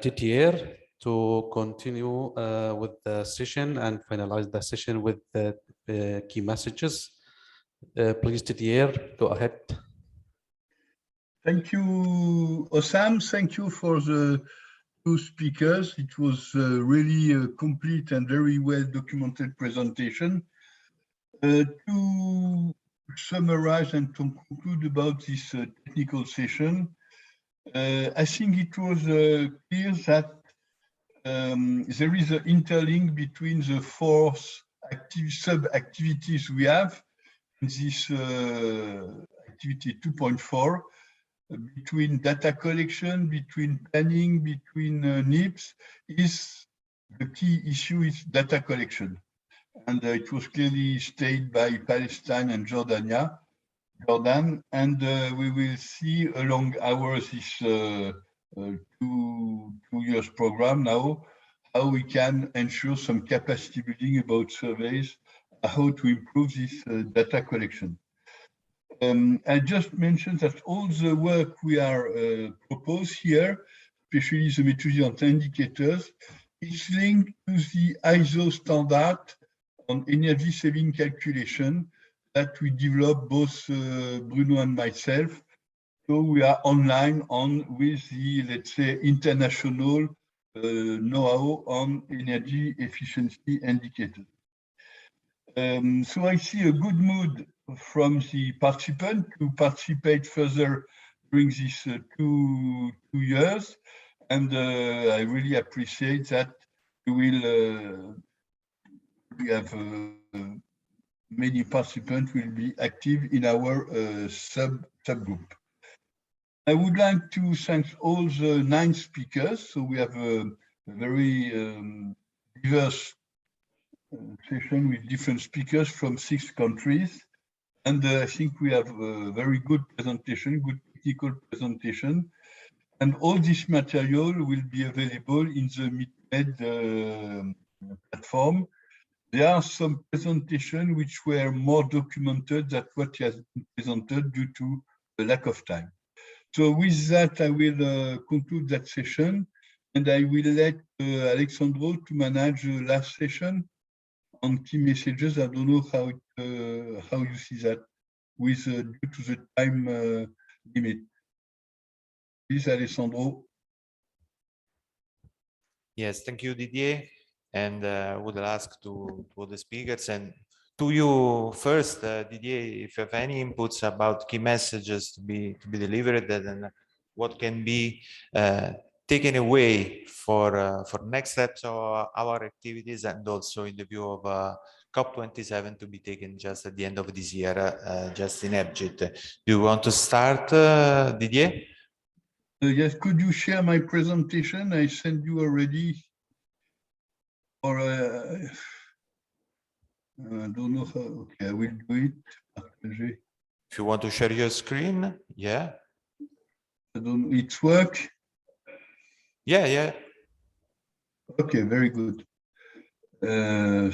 Didier to continue with the session and finalize the session with the key messages. Please, Didier, go ahead. Thank you, Osam. Thank you for the 2 speakers. It was really a complete and very well documented presentation. To summarize and to conclude about this technical session, I think it was clear that there is an interlink between the 4 sub-activities we have in this activity 2.4, between data collection, between planning, between NIPS. Is the key issue is data collection. And it was clearly stated by Palestine and Jordan, and we will see along this two years program now, how we can ensure some capacity building about surveys, how to improve this data collection. I just mentioned that all the work we are proposed here, especially the methodology on indicators, is linked to the ISO standard on energy saving calculation that we developed, both Bruno and myself. So we are online with the, let's say, international know-how on energy efficiency indicators. So I see a good mood from the participants to participate further during these 2 years. And I really appreciate that we have many participants will be active in our subgroup. I would like to thank all the 9 speakers. So we have a very diverse session with different speakers from 6 countries. And I think we have a very good presentation, good technical presentation. And all this material will be available in the MeetMED platform. There are some presentations which were more documented than what has been presented due to the lack of time. So with that, I will conclude that session, and I will let Alexandro to manage the last session on key messages. I don't know how you see that with due to the time limit. Please, Alessandro. Yes, thank you, Didier. And I would ask to the speakers and to you first, Didier, if you have any inputs about key messages to be delivered, and what can be taken away for next steps of our activities, and also in the view of COP27 to be taken just at the end of this year, just in Egypt. Do you want to start, Didier? Yes, could you share my presentation? I sent you already, or I don't know how. Okay, I will do it. If you want to share your screen, yeah. I don't know, it's work? Yeah, yeah. Okay, very good. I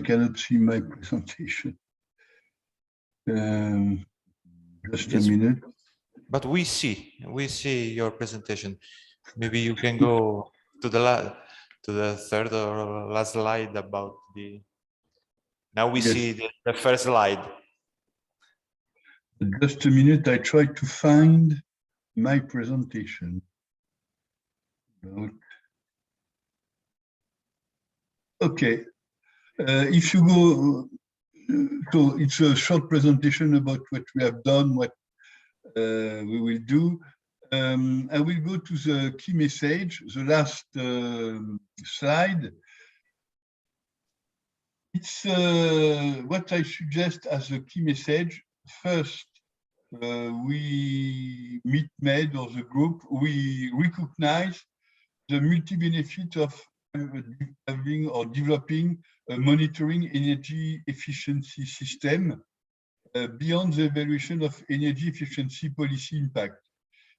cannot see my presentation. Just a minute. But we see your presentation. Maybe you can go to the third or last slide about the. Now we see the first slide. Just a minute. I try to find my presentation. Okay. If you go, so it's a short presentation about what we have done, what we will do. I will go to the key message, the last slide. It's what I suggest as a key message. First, we MeetMED, or the group, we recognize the multi-benefit of having or developing a monitoring energy efficiency system beyond the evaluation of energy efficiency policy impact.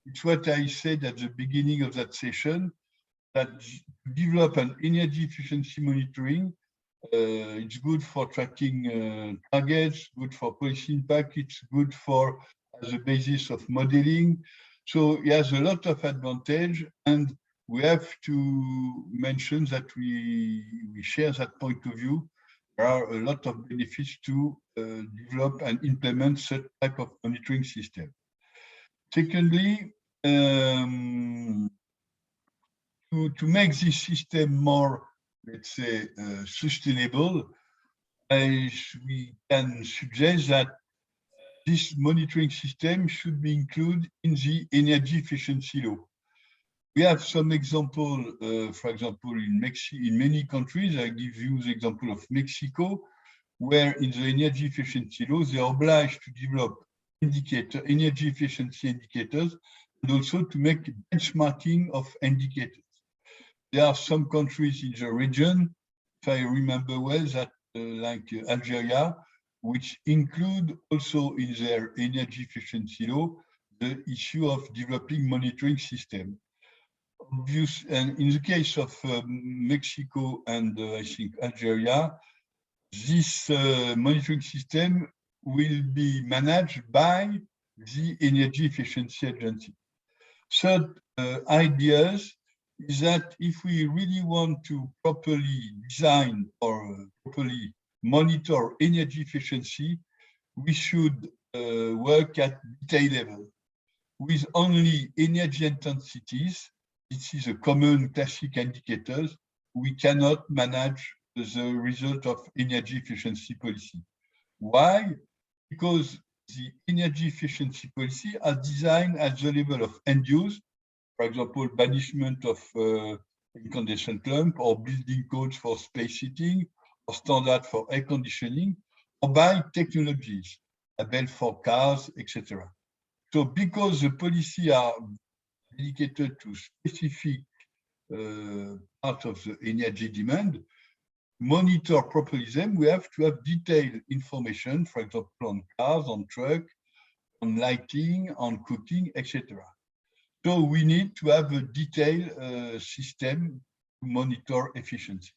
It's what I said at the beginning of that session, that to develop an energy efficiency monitoring, it's good for tracking targets, good for policy impact, it's good for as a basis of modeling. So it has a lot of advantage, and we have to mention that we share that point of view. There are a lot of benefits to develop and implement such type of monitoring system. Secondly, to make this system more, let's say, sustainable, we can suggest that this monitoring system should be included in the energy efficiency law. We have some example, for example, in many countries. I give you the example of Mexico, where in the energy efficiency law, they are obliged to develop energy efficiency indicators, and also to make benchmarking of indicators. There are some countries in the region, if I remember well, that like Algeria, which include also in their energy efficiency law the issue of developing monitoring system. Obvious, and in the case of Mexico and I think Algeria, this monitoring system will be managed by the Energy Efficiency Agency. Third ideas is that if we really want to properly design or properly monitor energy efficiency, we should work at detail level with only energy intensities. This is a common classic indicators. We cannot manage the result of energy efficiency policy. Why? Because the energy efficiency policy are designed at the level of end use, for example, banishment of incandescent lamp or building codes for space heating or standard for air conditioning, or by technologies, label for cars, etc. So because the policy are dedicated to specific part of the energy demand, monitor properly them, we have to have detailed information, for example, on cars, on trucks, on lighting, on cooking, etc. So we need to have a detailed system to monitor efficiency.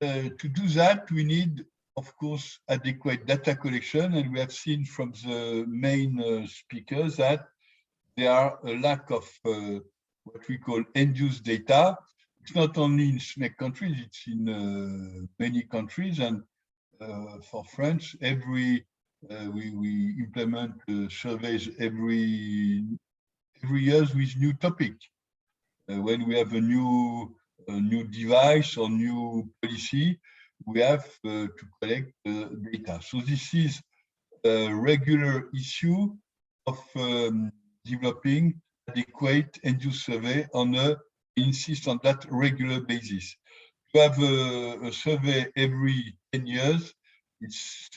To do that, we need, of course, adequate data collection, and we have seen from the main speakers that there are a lack of what we call end-use data. It's not only in SMEC countries, it's in many countries, and for France, we implement surveys every year with new topic. When we have a new device or new policy, we have to collect data. So this is a regular issue of developing adequate end-use survey on a, insist on that regular basis. To have a survey every 10 years, it's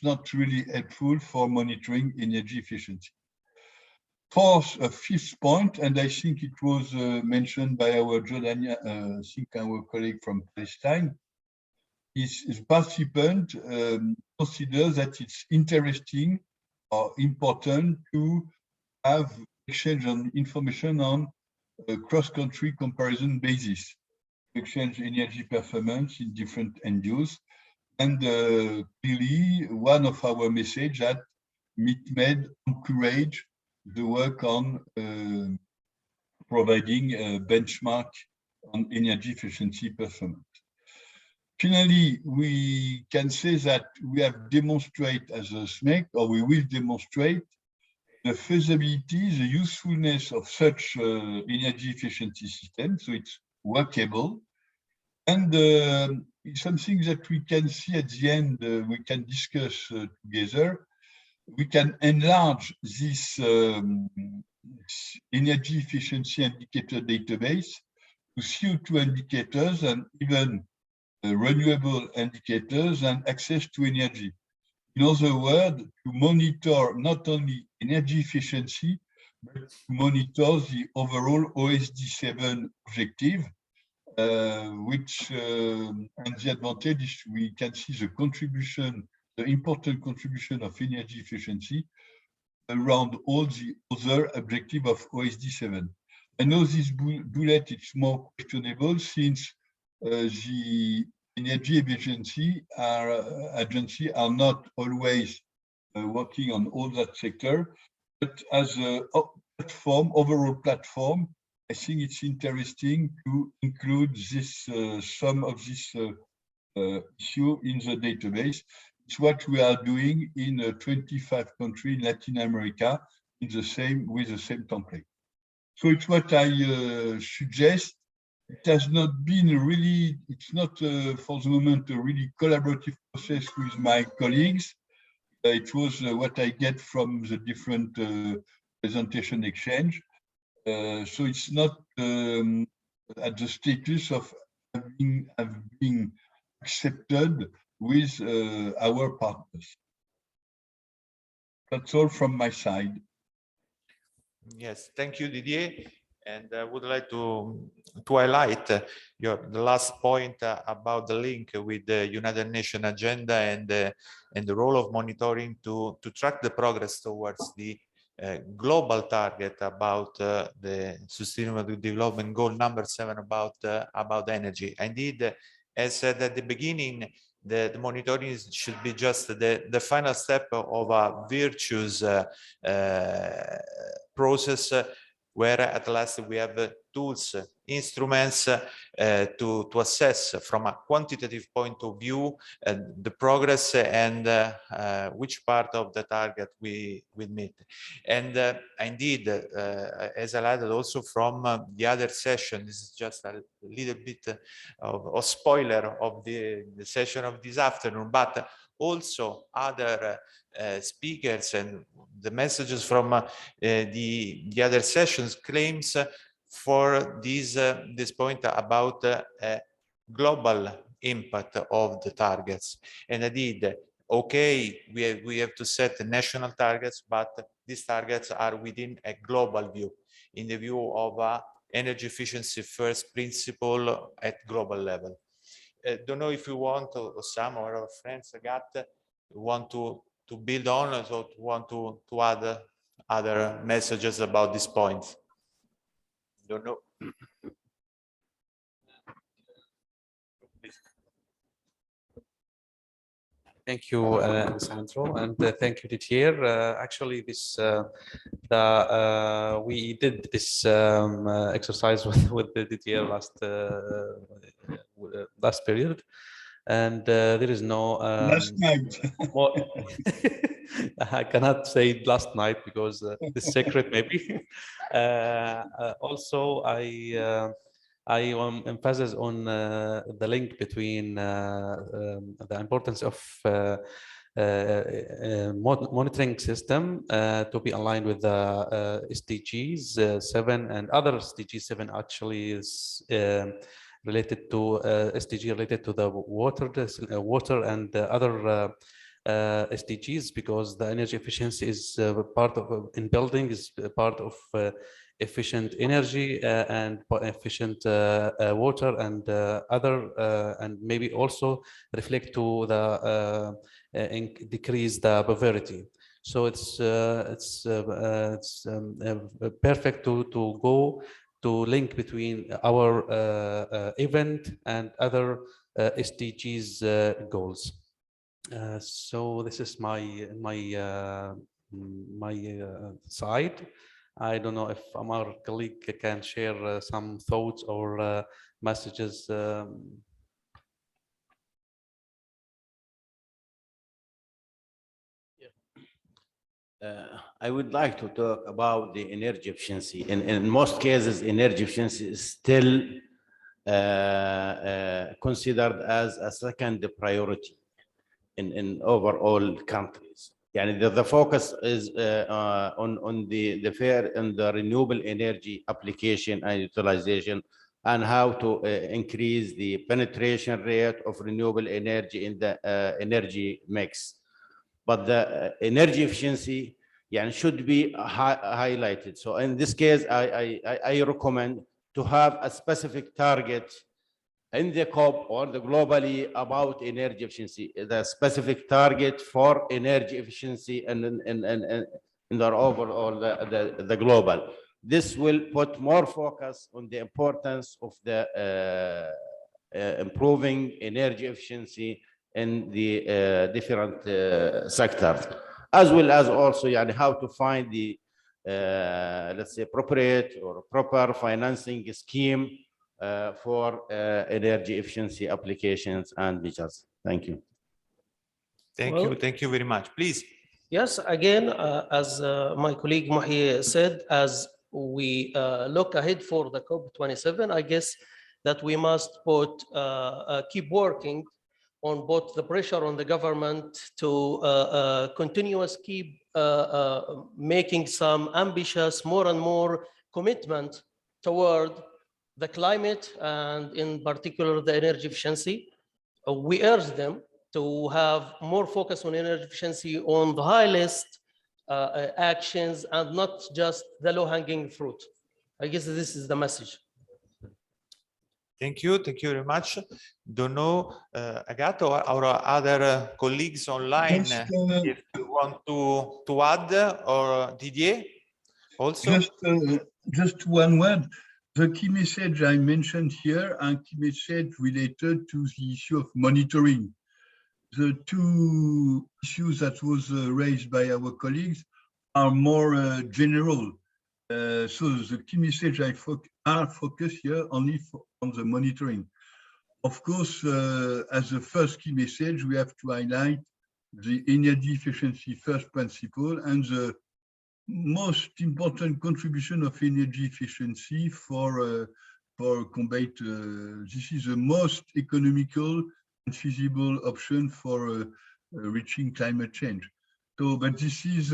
not really helpful for monitoring energy efficiency. Fifth point, and I think it was mentioned by our Jordania, I think our colleague from Palestine, is participant considers that it's interesting or important to have exchange on information on a cross-country comparison basis, exchange energy performance in different end use. And clearly, one of our message that MeetMED encourage the work on providing a benchmark on energy efficiency performance. Finally, we can say that we have demonstrated as a SMEC, or we will demonstrate the feasibility, the usefulness of such energy efficiency system. So it's workable. And it's something that we can see at the end, we can discuss together. We can enlarge this energy efficiency indicator database to CO2 indicators and even renewable indicators and access to energy. In other words, to monitor not only energy efficiency, but to monitor the overall OSD7 objective, which and the advantage we can see the contribution, the important contribution of energy efficiency around all the other objectives of OSD7. I know this bullet is more questionable since the energy efficiency agency are not always working on all that sector, but as a platform, overall platform, I think it's interesting to include this some of this issue in the database. It's what we are doing in 25 countries in Latin America with the same template. So it's what I suggest. It has not been really, it's not for the moment a really collaborative process with my colleagues. It was what I get from the different presentation exchange. So it's not at the status of being accepted with our partners. That's all from my side. Yes, thank you, Didier. And I would like to highlight the last point about the link with the United Nations agenda and the role of monitoring to track the progress towards the global target about the Sustainable Development Goal number 7 about energy. Indeed, as said at the beginning, the monitoring should be just the final step of a virtuous process where at last we have tools, instruments to assess from a quantitative point of view the progress and which part of the target we meet. And indeed, as I added also from the other session, this is just a little bit of spoiler of the session of this afternoon, but also other speakers and the messages from the other sessions claims for this point about global impact of the targets. And indeed, okay, we have to set national targets, but these targets are within a global view, in the view of energy efficiency first principle at global level. Don't know if you want, or some of our friends want to build on, or so want to add other messages about this point. Don't know. Thank you, Sandro, and thank you, Didier. Actually, we did this exercise with Didier last period, and there is no last night. more. I cannot say last night because it's secret, maybe. Also, I emphasize on the link between the importance of monitoring system to be aligned with the SDGs 7 and other SDG 7 actually is related to SDG related to the water and other SDGs, because the energy efficiency is part of in building is part of efficient energy and efficient water and other and maybe also reflect to the decrease the poverty. So it's perfect to go to link between our event and other SDGs goals. So this is my side. I don't know if our colleague can share some thoughts or messages. I would like to talk about the energy efficiency. In most cases, energy efficiency is still considered as a second priority in overall countries. Yani the focus is on the fair and the renewable energy application and utilization, and how to increase the penetration rate of renewable energy in the energy mix. But the energy efficiency should be highlighted. So in this case, I recommend to have a specific target in the COP or the globally about energy efficiency, the specific target for energy efficiency and in the overall the global. This will put more focus on the importance of the improving energy efficiency in the different sectors, as well as also how to find the let's say appropriate or proper financing scheme for energy efficiency applications and measures. Thank you. Thank you very much. Please. Yes, again, as my colleague Mahi said, as we look ahead for the COP27, I guess that we must keep working on both the pressure on the government to keep making some ambitious, more and more commitment toward the climate and in particular the energy efficiency. We urge them to have more focus on energy efficiency on the high list actions and not just the low-hanging fruit. I guess this is the message. Thank you very much. Don't know, Agatha or other colleagues online, if you want to add, or Didier also? Just one word. The key message I mentioned here are key message related to the issue of monitoring. The two issues that was raised by our colleagues are more general. So the key message are focused here only on the monitoring. Of course, as the first key message, we have to highlight the energy efficiency first principle and the most important contribution of energy efficiency for combat. This is the most economical and feasible option for reaching climate change. So, but this is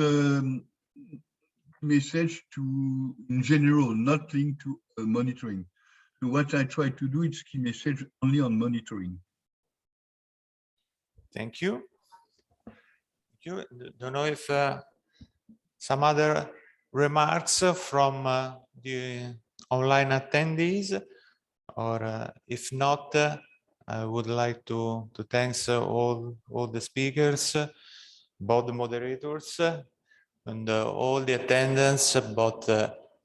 message to in general, not linked to monitoring. So what I try to do is key message only on monitoring. Thank you. Don't know if some other remarks from the online attendees, or if not, I would like to thank all the speakers, both the moderators, and all the attendants, both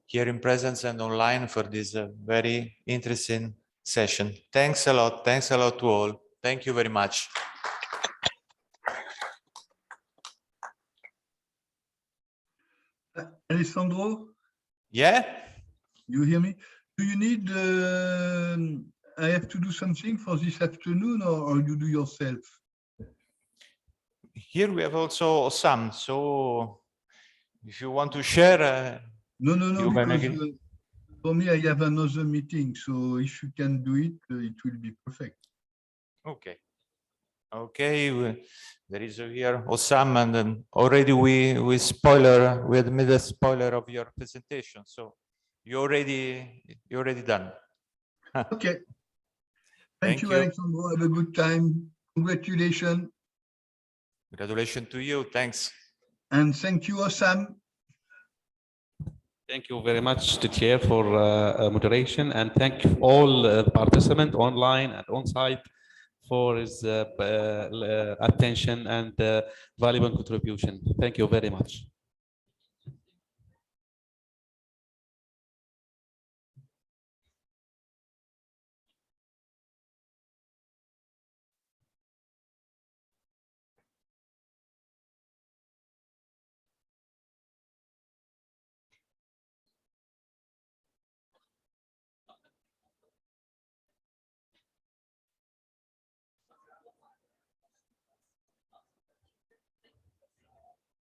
here in presence and online, for this very interesting session. Thanks a lot to all. Thank you very much. Alessandro? Yeah? You hear me? Do you need, I have to do something for this afternoon, or you do yourself? Here we have also some, so if you want to share. No, because for me, I have another meeting, so if you can do it, it will be perfect. Okay. There is here Osam, and then already we had made a spoiler of your presentation, so you're already done. Okay. Thank you, Alexandro. Have a good time. Congratulations. Congratulations to you. Thanks. And thank you, Osam. Thank you very much to Chair for moderation, and thank all participants online and on site for his attention and valuable contribution. Thank you very much.